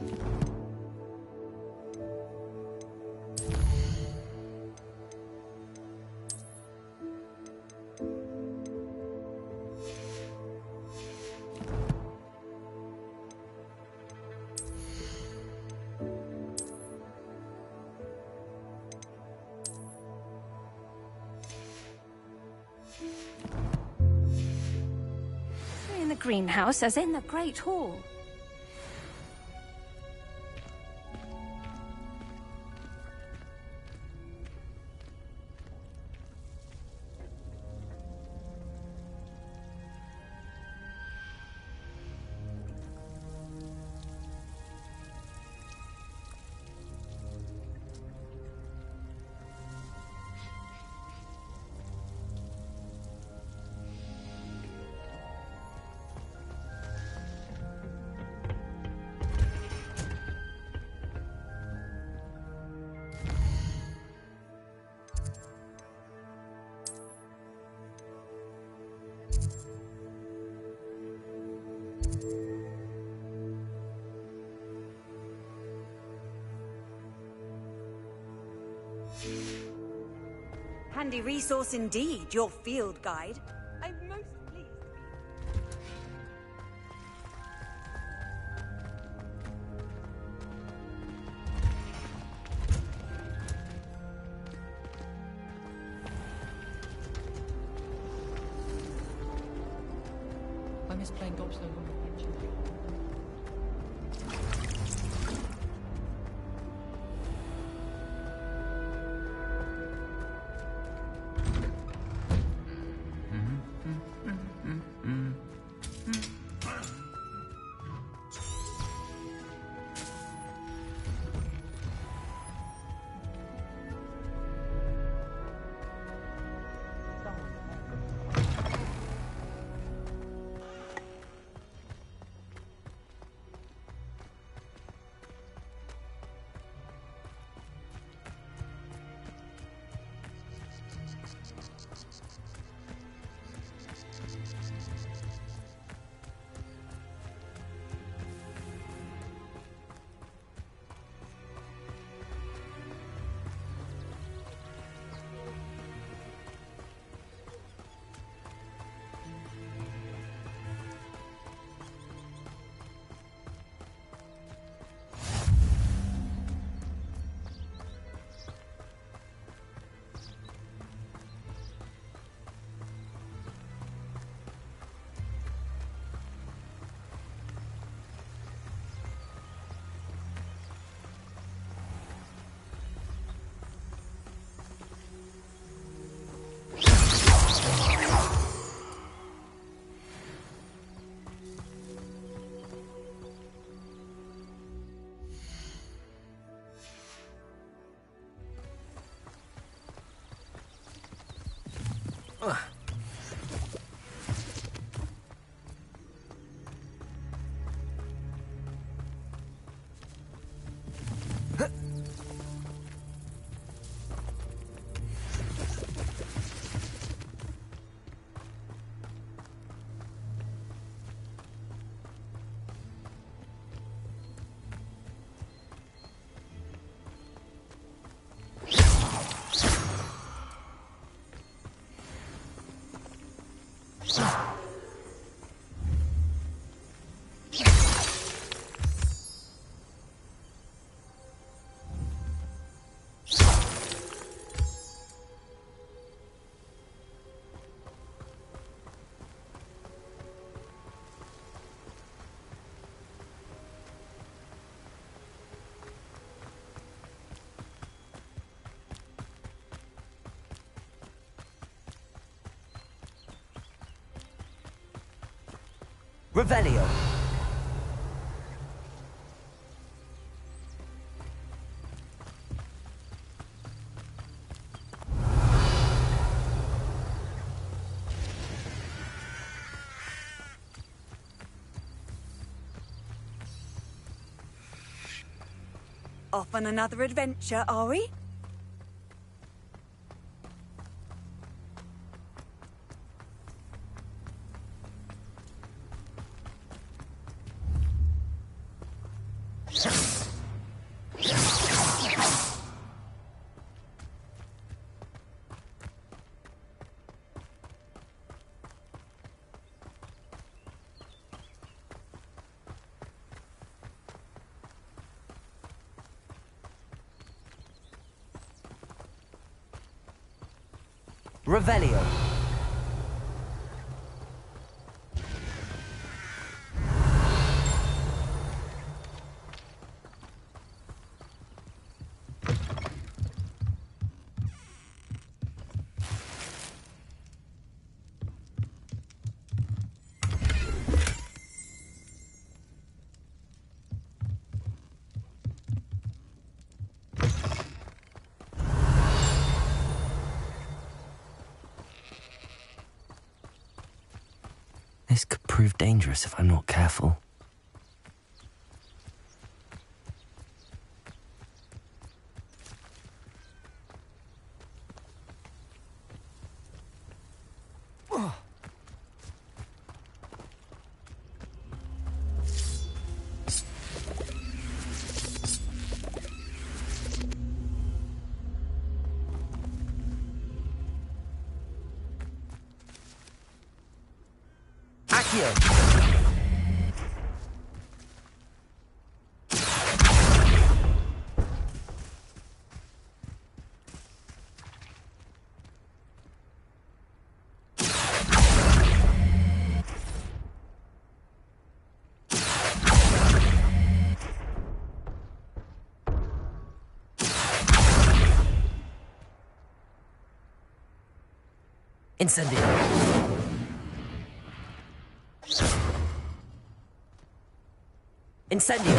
S22: In the greenhouse, as in the Great Hall.
S10: Handy resource indeed, your field guide. I'm most pleased.
S12: I miss playing gobstone on the bench.
S2: Revelio.
S10: Off on another adventure, are we?
S2: Revelio. This could prove dangerous if I'm not careful. Incendio. Incendio.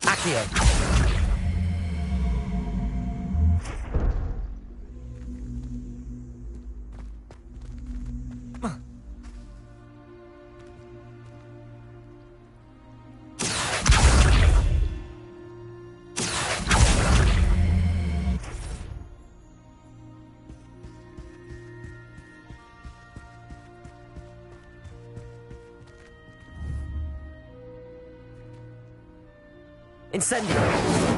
S2: Accio. Incendio.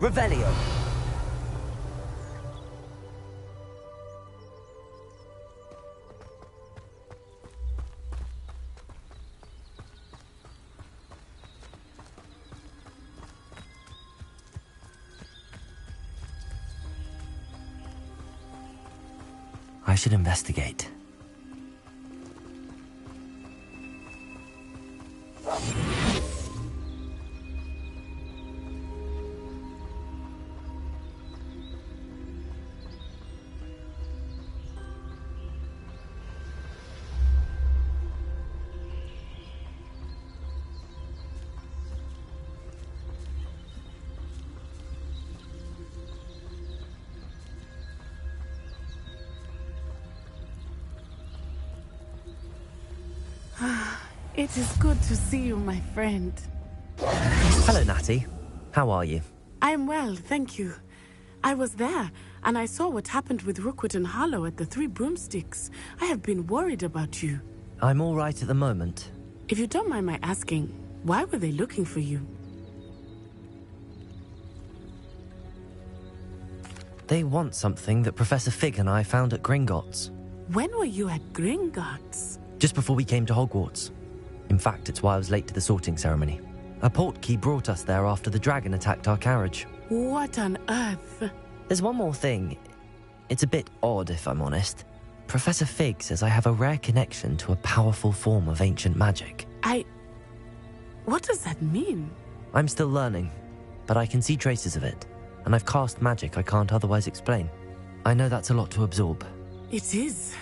S2: Revelio. I should investigate.
S17: It is good to see you, my friend.
S2: Hello, Natty. How are you?
S17: I am well, thank you. I was there, and I saw what happened with Rookwood and Harlow at the Three Broomsticks. I have been worried about you.
S2: I'm all right at the moment.
S17: If you don't mind my asking, why were they looking for you?
S2: They want something that Professor Fig and I found at Gringotts.
S17: When were you at Gringotts?
S2: Just before we came to Hogwarts. In fact, it's why I was late to the sorting ceremony. A portkey brought us there after the dragon attacked our carriage.
S17: What on earth?
S2: There's one more thing. It's a bit odd, if I'm honest. Professor Fig says I have a rare connection to a powerful form of ancient magic.
S17: What does that mean?
S2: I'm still learning, but I can see traces of it, and I've cast magic I can't otherwise explain. I know that's a lot to absorb.
S17: It is.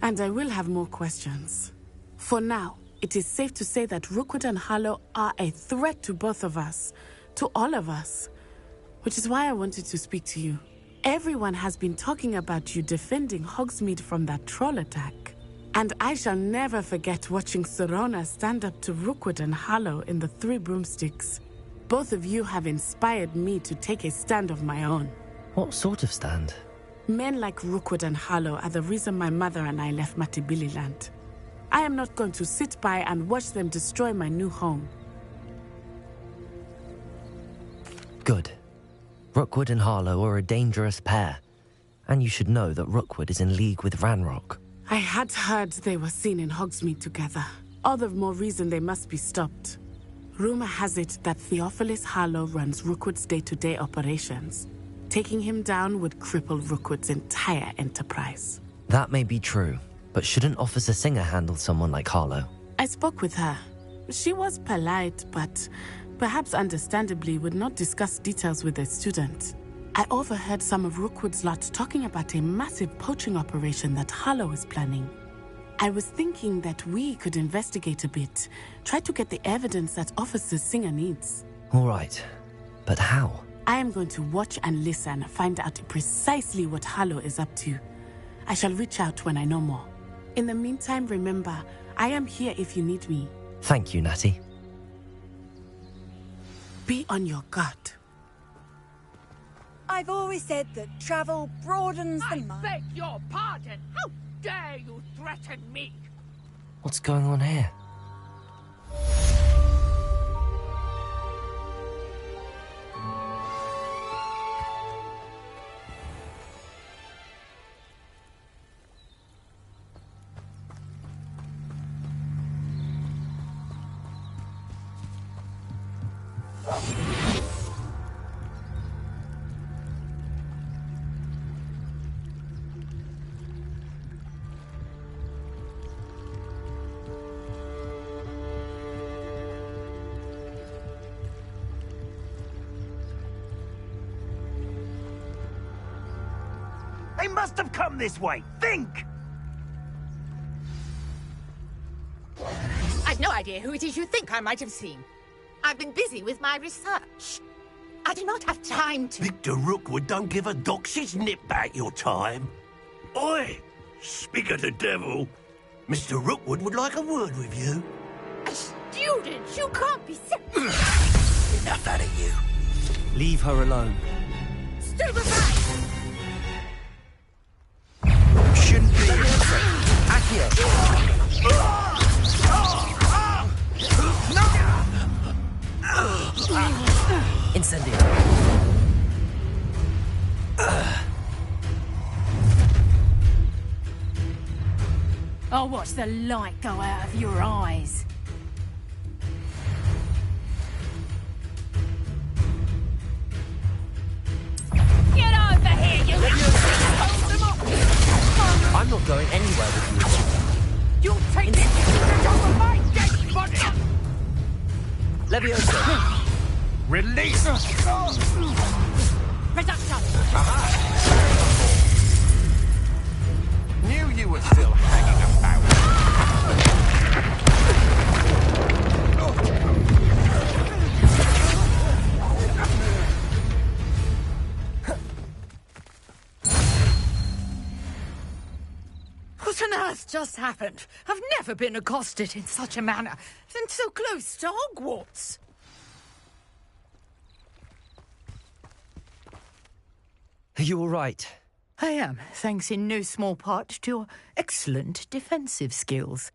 S17: And I will have more questions. For now, it is safe to say that Rookwood and Harlow are a threat to both of us, to all of us. Which is why I wanted to speak to you. Everyone has been talking about you defending Hogsmeade from that troll attack. And I shall never forget watching Serona stand up to Rookwood and Harlow in the Three Broomsticks. Both of you have inspired me to take a stand of my own.
S2: What sort of stand?
S17: Men like Rookwood and Harlow are the reason my mother and I left Matibililand. I am not going to sit by and watch them destroy my new home.
S2: Good. Rookwood and Harlow are a dangerous pair. And you should know that Rookwood is in league with Ranrock.
S17: I had heard they were seen in Hogsmeade together. All the more reason they must be stopped. Rumor has it that Theophilus Harlow runs Rookwood's day-to-day operations. Taking him down would cripple Rookwood's entire enterprise.
S2: That may be true, but shouldn't Officer Singer handle someone like Harlow?
S17: I spoke with her. She was polite, but perhaps understandably would not discuss details with a student. I overheard some of Rookwood's lot talking about a massive poaching operation that Harlow is planning. I was thinking that we could investigate a bit, try to get the evidence that Officer Singer needs.
S2: All right, but how?
S17: I am going to watch and listen, find out precisely what Harlow is up to. I shall reach out when I know more. In the meantime, remember, I am here if you need me.
S2: Thank you, Natty.
S17: Be on your guard.
S10: I've always said that travel broadens the mind.
S9: I beg your pardon. How dare you threaten me?
S2: What's going on here?
S5: They must have come this way. Think!
S9: I've no idea who it is you think I might have seen. I've been busy with my research. I do not have time to...
S5: Victor Rookwood don't give a doxy's nip back your time. Oi! Speak of the devil. Mr. Rookwood would like a word with you.
S9: A student? You can't be
S5: serious. Enough out of you.
S1: Leave her alone.
S9: Stupefy!
S5: Shouldn't be. Accio.
S2: Incendio.
S22: I'll watch the light go out of your eyes.
S9: Get over here, you...
S2: I'm not going anywhere with you.
S9: You'll take this secret over my dead body!
S2: Leviosa!
S5: Release!
S9: Reduction!
S5: Knew you were still hanging about.
S9: What on earth just happened? I've never been accosted in such a manner, and so close to Hogwarts.
S2: Are you all right?
S9: I am, thanks in no small part to your excellent defensive skills.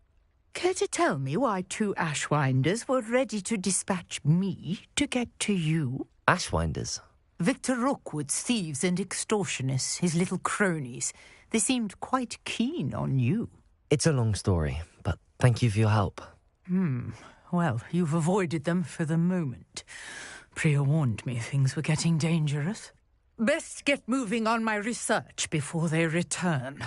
S9: Care to tell me why two Ashwinders were ready to dispatch me to get to you?
S2: Ashwinders?
S9: Victor Rookwood's thieves and extortionists, his little cronies. They seemed quite keen on you.
S2: It's a long story, but thank you for your help.
S9: Well, you've avoided them for the moment. Priya warned me things were getting dangerous. Best get moving on my research before they return.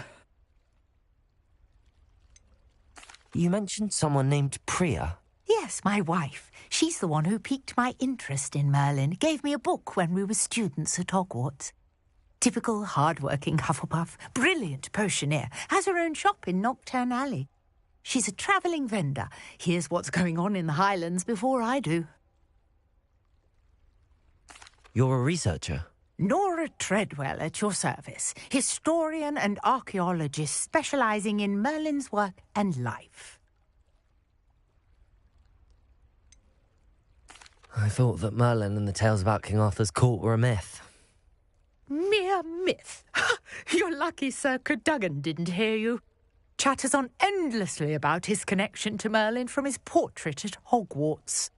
S2: You mentioned someone named Priya.
S9: Yes, my wife. She's the one who piqued my interest in Merlin. Gave me a book when we were students at Hogwarts. Typical hard-working Hufflepuff. Brilliant potioneer. Has her own shop in Knockturn Alley. She's a travelling vendor. Here's what's going on in the Highlands before I do.
S2: You're a researcher?
S9: Nora Treadwell at your service. Historian and archaeologist specialising in Merlin's work and life.
S2: I thought that Merlin and the tales about King Arthur's court were a myth.
S9: Mere myth. You're lucky Sir Cadogan didn't hear you. Chatters on endlessly about his connection to Merlin from his portrait at Hogwarts.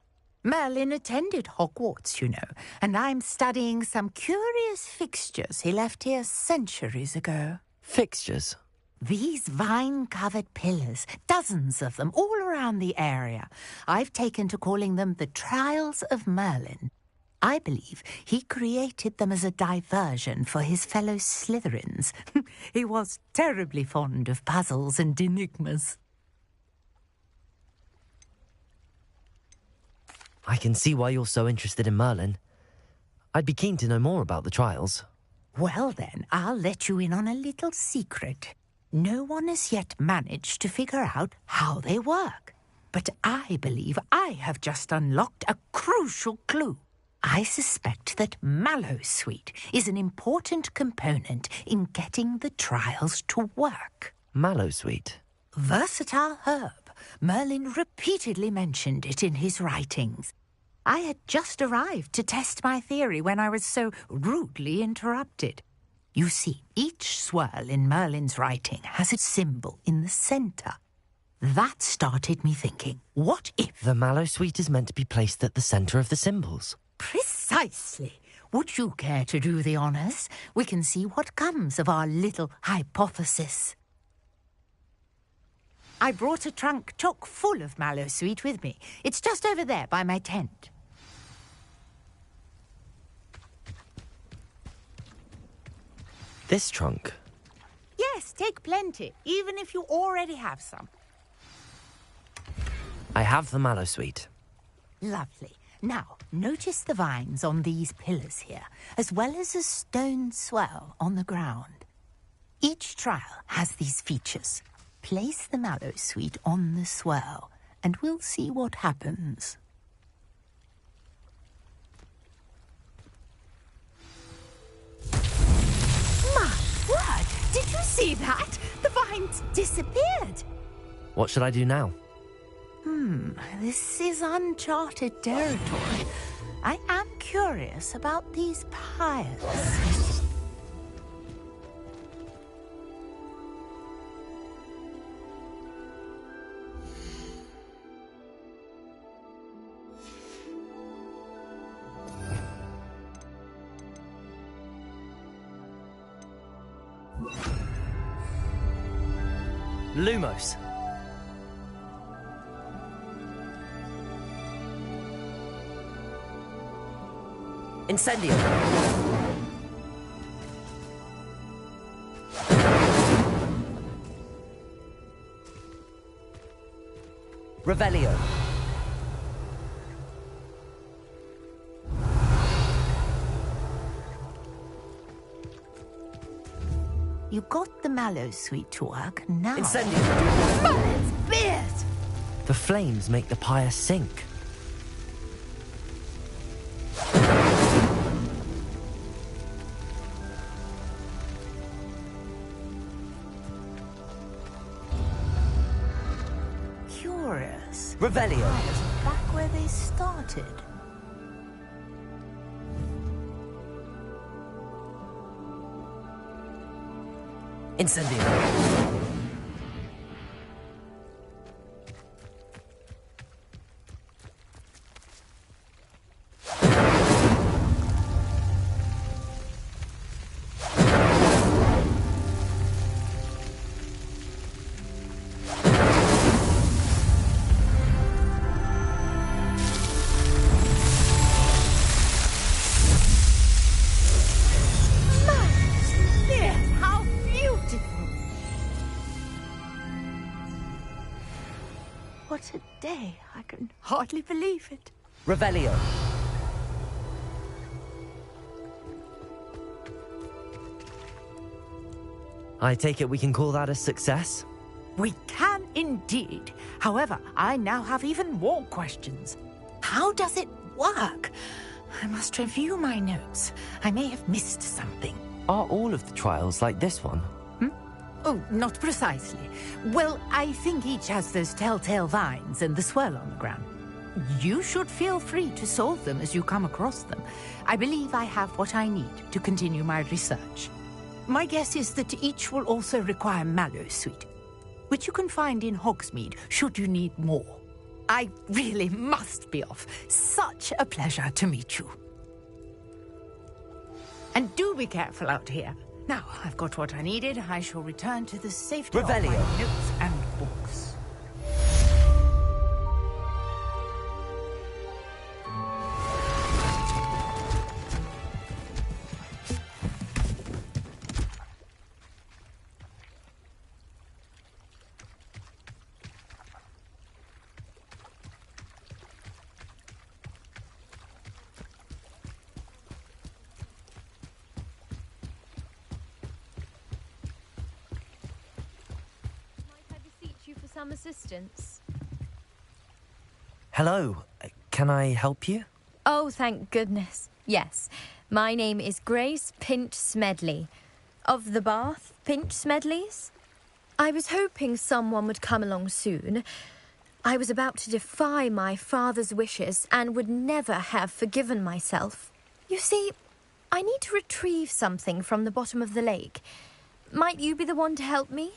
S9: Merlin attended Hogwarts, you know, and I'm studying some curious fixtures he left here centuries ago.
S2: Fixtures?
S9: These vine-covered pillars, dozens of them, all around the area. I've taken to calling them the Trials of Merlin. I believe he created them as a diversion for his fellow Slytherins. He was terribly fond of puzzles and enigmas.
S2: I can see why you're so interested in Merlin. I'd be keen to know more about the trials.
S9: Well then, I'll let you in on a little secret. No one has yet managed to figure out how they work. But I believe I have just unlocked a crucial clue. I suspect that Mallowsweet is an important component in getting the trials to work.
S2: Mallowsweet?
S9: Versatile herb. Merlin repeatedly mentioned it in his writings. I had just arrived to test my theory when I was so rudely interrupted. You see, each swirl in Merlin's writing has a symbol in the centre. That started me thinking, what if...
S2: The Mallowsweet is meant to be placed at the centre of the symbols.
S9: Precisely. Would you care to do the honours? We can see what comes of our little hypothesis. I brought a trunk chock full of Mallowsweet with me. It's just over there by my tent.
S2: This trunk?
S9: Yes, take plenty, even if you already have some.
S2: I have the Mallowsweet.
S9: Lovely. Now, notice the vines on these pillars here, as well as a stone swell on the ground. Each trial has these features. Place the Mallowsweet on the swell, and we'll see what happens. My word! Did you see that? The vines disappeared.
S2: What should I do now?
S9: This is uncharted territory. I am curious about these pyres.
S2: Lumos. Incendio. Revelio.
S9: You got the Mallowsweet to work, now...
S2: Incendio.
S9: Merlin's beard!
S2: The flames make the pyre sink.
S9: Curious.
S2: Revelio.
S9: Pyres back where they started.
S2: Incendio.
S9: What a day. I can hardly believe it.
S2: Revelio. I take it we can call that a success?
S9: We can indeed. However, I now have even more questions. How does it work? I must review my notes. I may have missed something.
S2: Are all of the trials like this one?
S9: Oh, not precisely. Well, I think each has those telltale vines and the swirl on the ground. You should feel free to solve them as you come across them. I believe I have what I need to continue my research. My guess is that each will also require mallow sweet, which you can find in Hogsmeade should you need more. I really must be off. Such a pleasure to meet you. And do be careful out here. Now, I've got what I needed. I shall return to the safety of my
S2: Revelio.
S9: notes and books.
S6: Some assistance.
S2: Hello, can I help you?
S6: Oh, thank goodness. Yes, my name is Grace Pinch Smedley, of the Bath Pinch Smedleys. I was hoping someone would come along soon. I was about to defy my father's wishes and would never have forgiven myself. You see, I need to retrieve something from the bottom of the lake. Might you be the one to help me?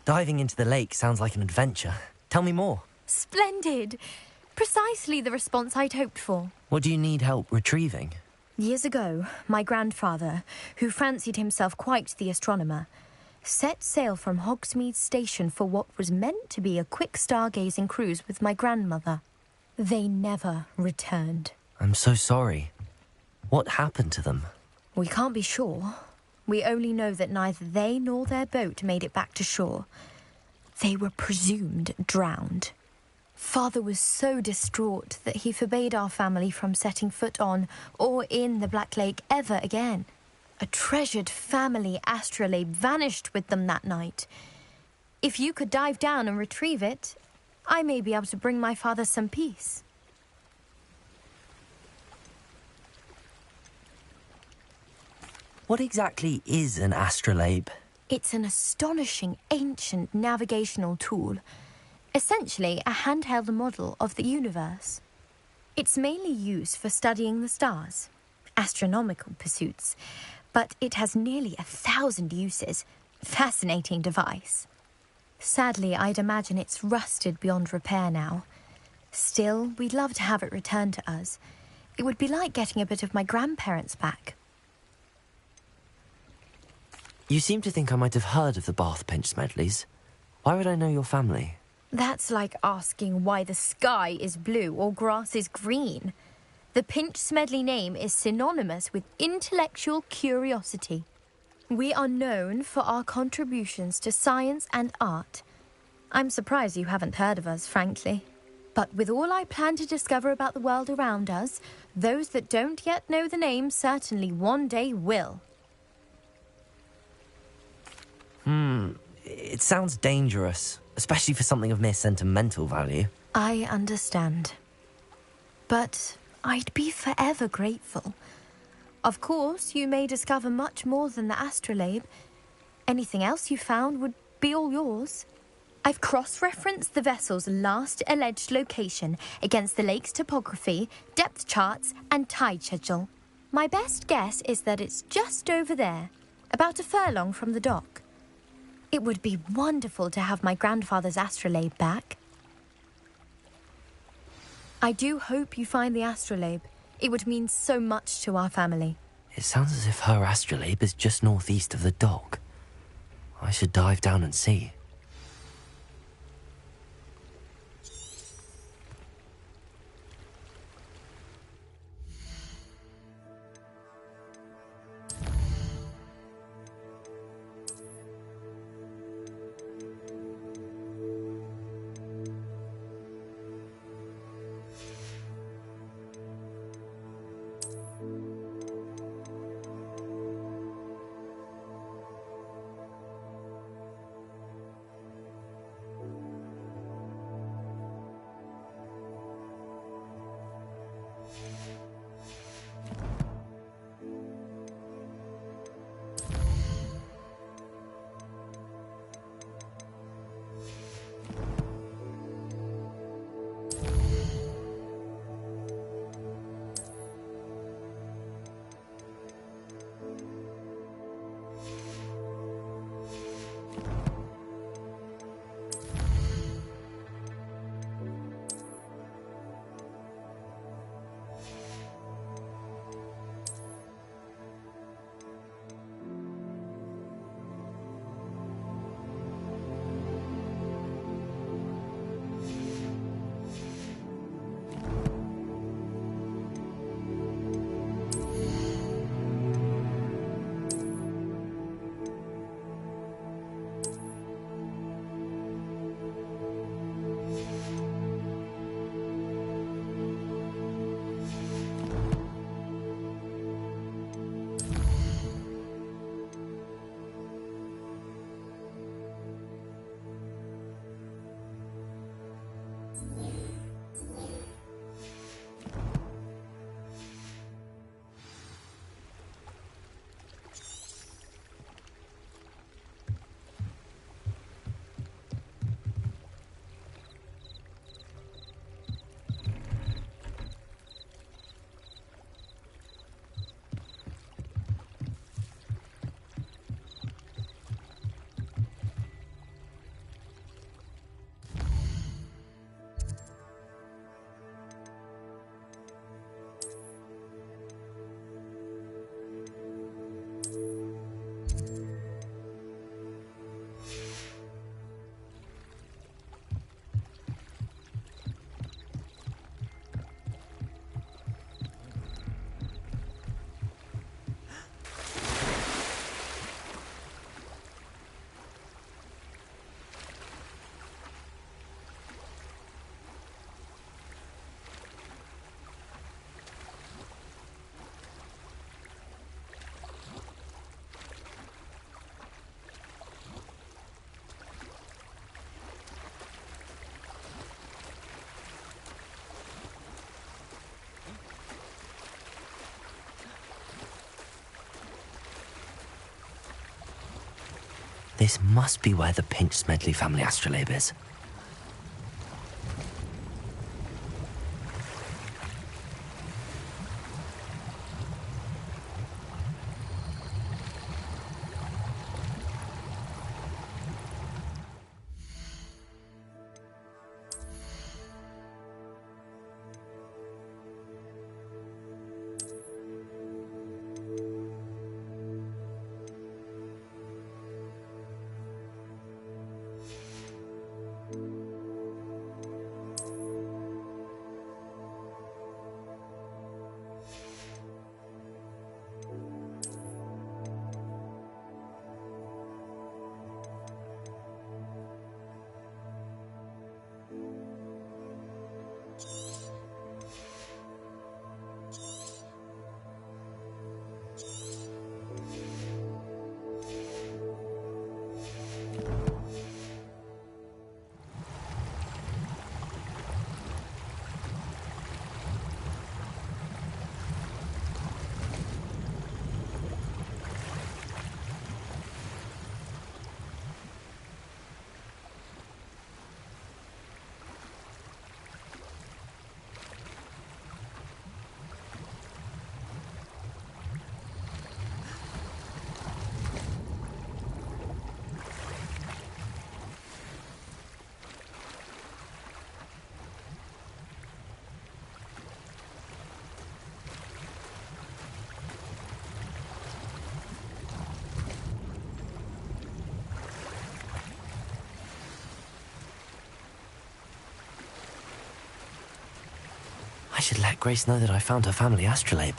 S2: Diving into the lake sounds like an adventure. Tell me more.
S6: Splendid! Precisely the response I'd hoped for.
S2: What do you need help retrieving?
S6: Years ago, my grandfather, who fancied himself quite the astronomer, set sail from Hogsmeade Station for what was meant to be a quick stargazing cruise with my grandmother. They never returned.
S2: I'm so sorry. What happened to them?
S6: We can't be sure. We only know that neither they nor their boat made it back to shore. They were presumed drowned. Father was so distraught that he forbade our family from setting foot on or in the Black Lake ever again. A treasured family astrolabe vanished with them that night. If you could dive down and retrieve it, I may be able to bring my father some peace.
S2: What exactly is an astrolabe?
S6: It's an astonishing ancient navigational tool. Essentially, a handheld model of the universe. It's mainly used for studying the stars, astronomical pursuits, but it has nearly 1,000 uses. Fascinating device. Sadly, I'd imagine it's rusted beyond repair now. Still, we'd love to have it returned to us. It would be like getting a bit of my grandparents back.
S2: You seem to think I might have heard of the Bath Pinch Smedleys. Why would I know your family?
S6: That's like asking why the sky is blue or grass is green. The Pinch Smedley name is synonymous with intellectual curiosity. We are known for our contributions to science and art. I'm surprised you haven't heard of us, frankly. But with all I plan to discover about the world around us, those that don't yet know the name certainly one day will.
S2: It sounds dangerous, especially for something of mere sentimental value.
S6: I understand. But I'd be forever grateful. Of course, you may discover much more than the astrolabe. Anything else you found would be all yours. I've cross-referenced the vessel's last alleged location against the lake's topography, depth charts, and tide schedule. My best guess is that it's just over there, about a furlong from the dock. It would be wonderful to have my grandfather's astrolabe back. I do hope you find the astrolabe. It would mean so much to our family.
S2: It sounds as if her astrolabe is just northeast of the dock. I should dive down and see. This must be where the Pinch Smedley family astrolabe is. I should let Grace know that I found her family astrolabe.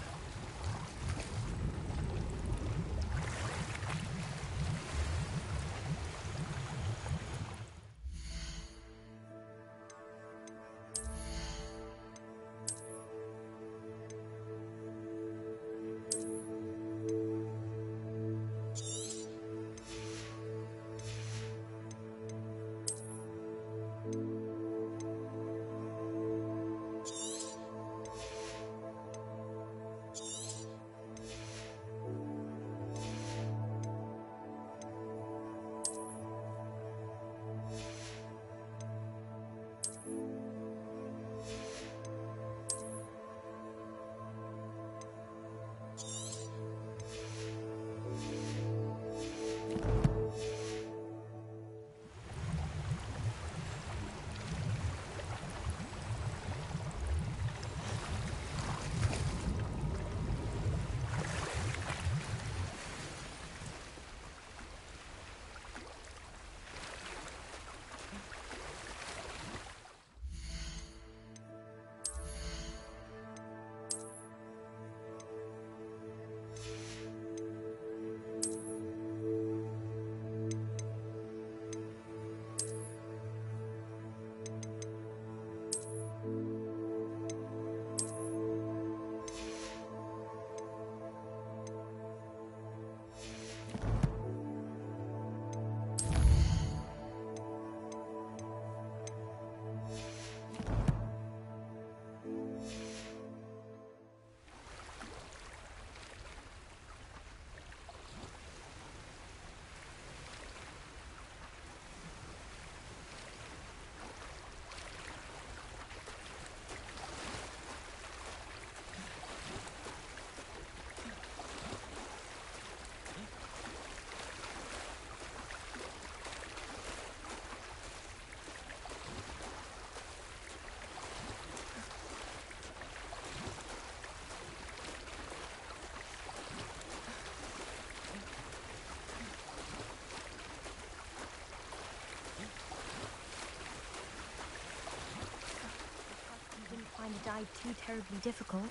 S6: Find the dive too terribly difficult.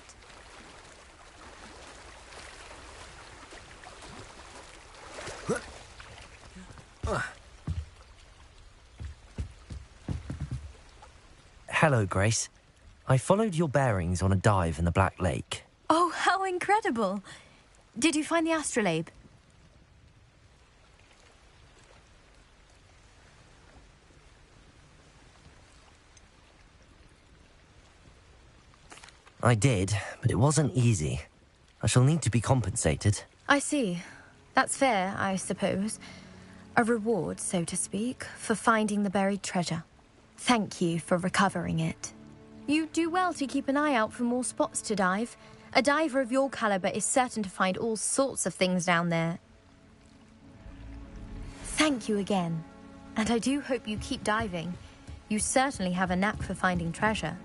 S2: Hello, Grace. I followed your bearings on a dive in the Black Lake.
S6: Oh, how incredible! Did you find the astrolabe?
S2: I did, but it wasn't easy. I shall need to be compensated.
S6: I see. That's fair, I suppose. A reward, so to speak, for finding the buried treasure. Thank you for recovering it. You do well to keep an eye out for more spots to dive. A diver of your caliber is certain to find all sorts of things down there. Thank you again. And I do hope you keep diving. You certainly have a knack for finding treasure.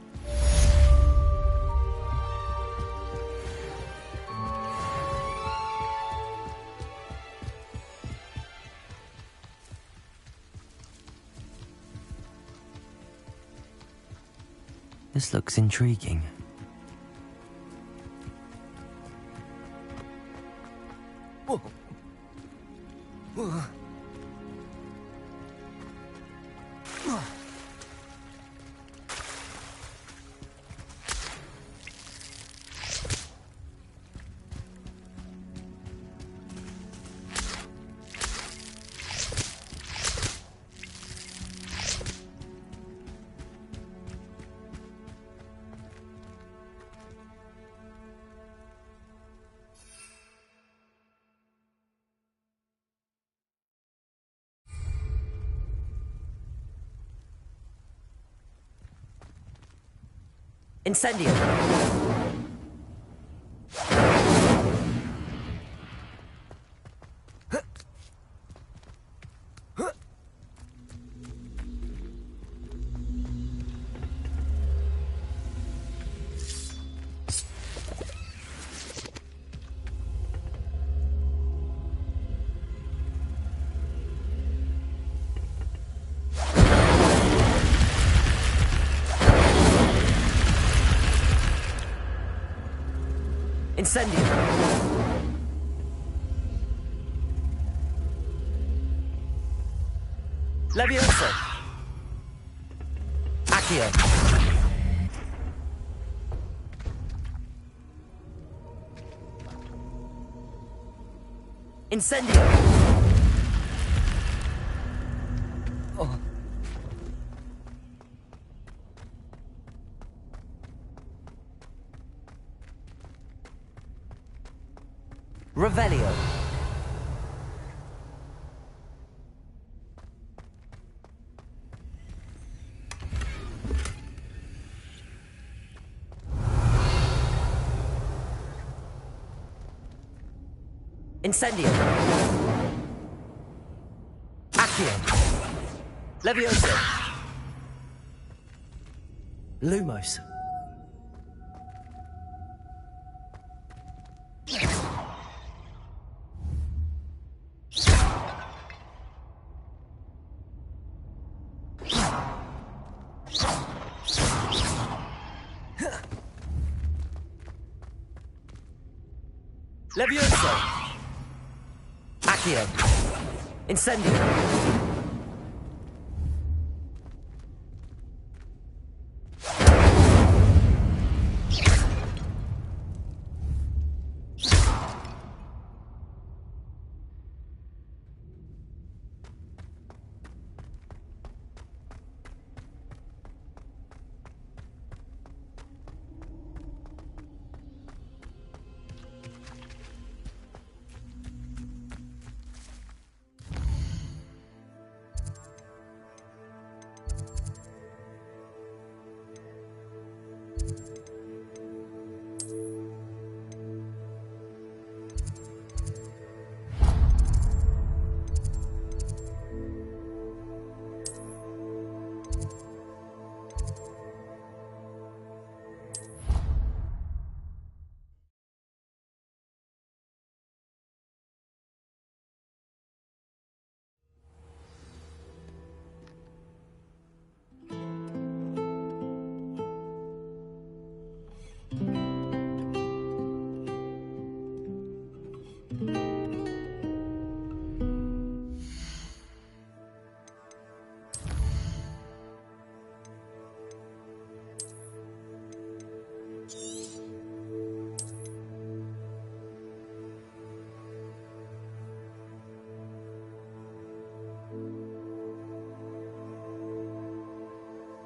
S2: This looks intriguing.
S1: Whoa. Whoa.
S2: Incendio! Incendio! Levioso! Accio! Incendio! Oh. Revelio. Incendio. Accio. Levioso. Lumos. Levioso! Accio! Incendio!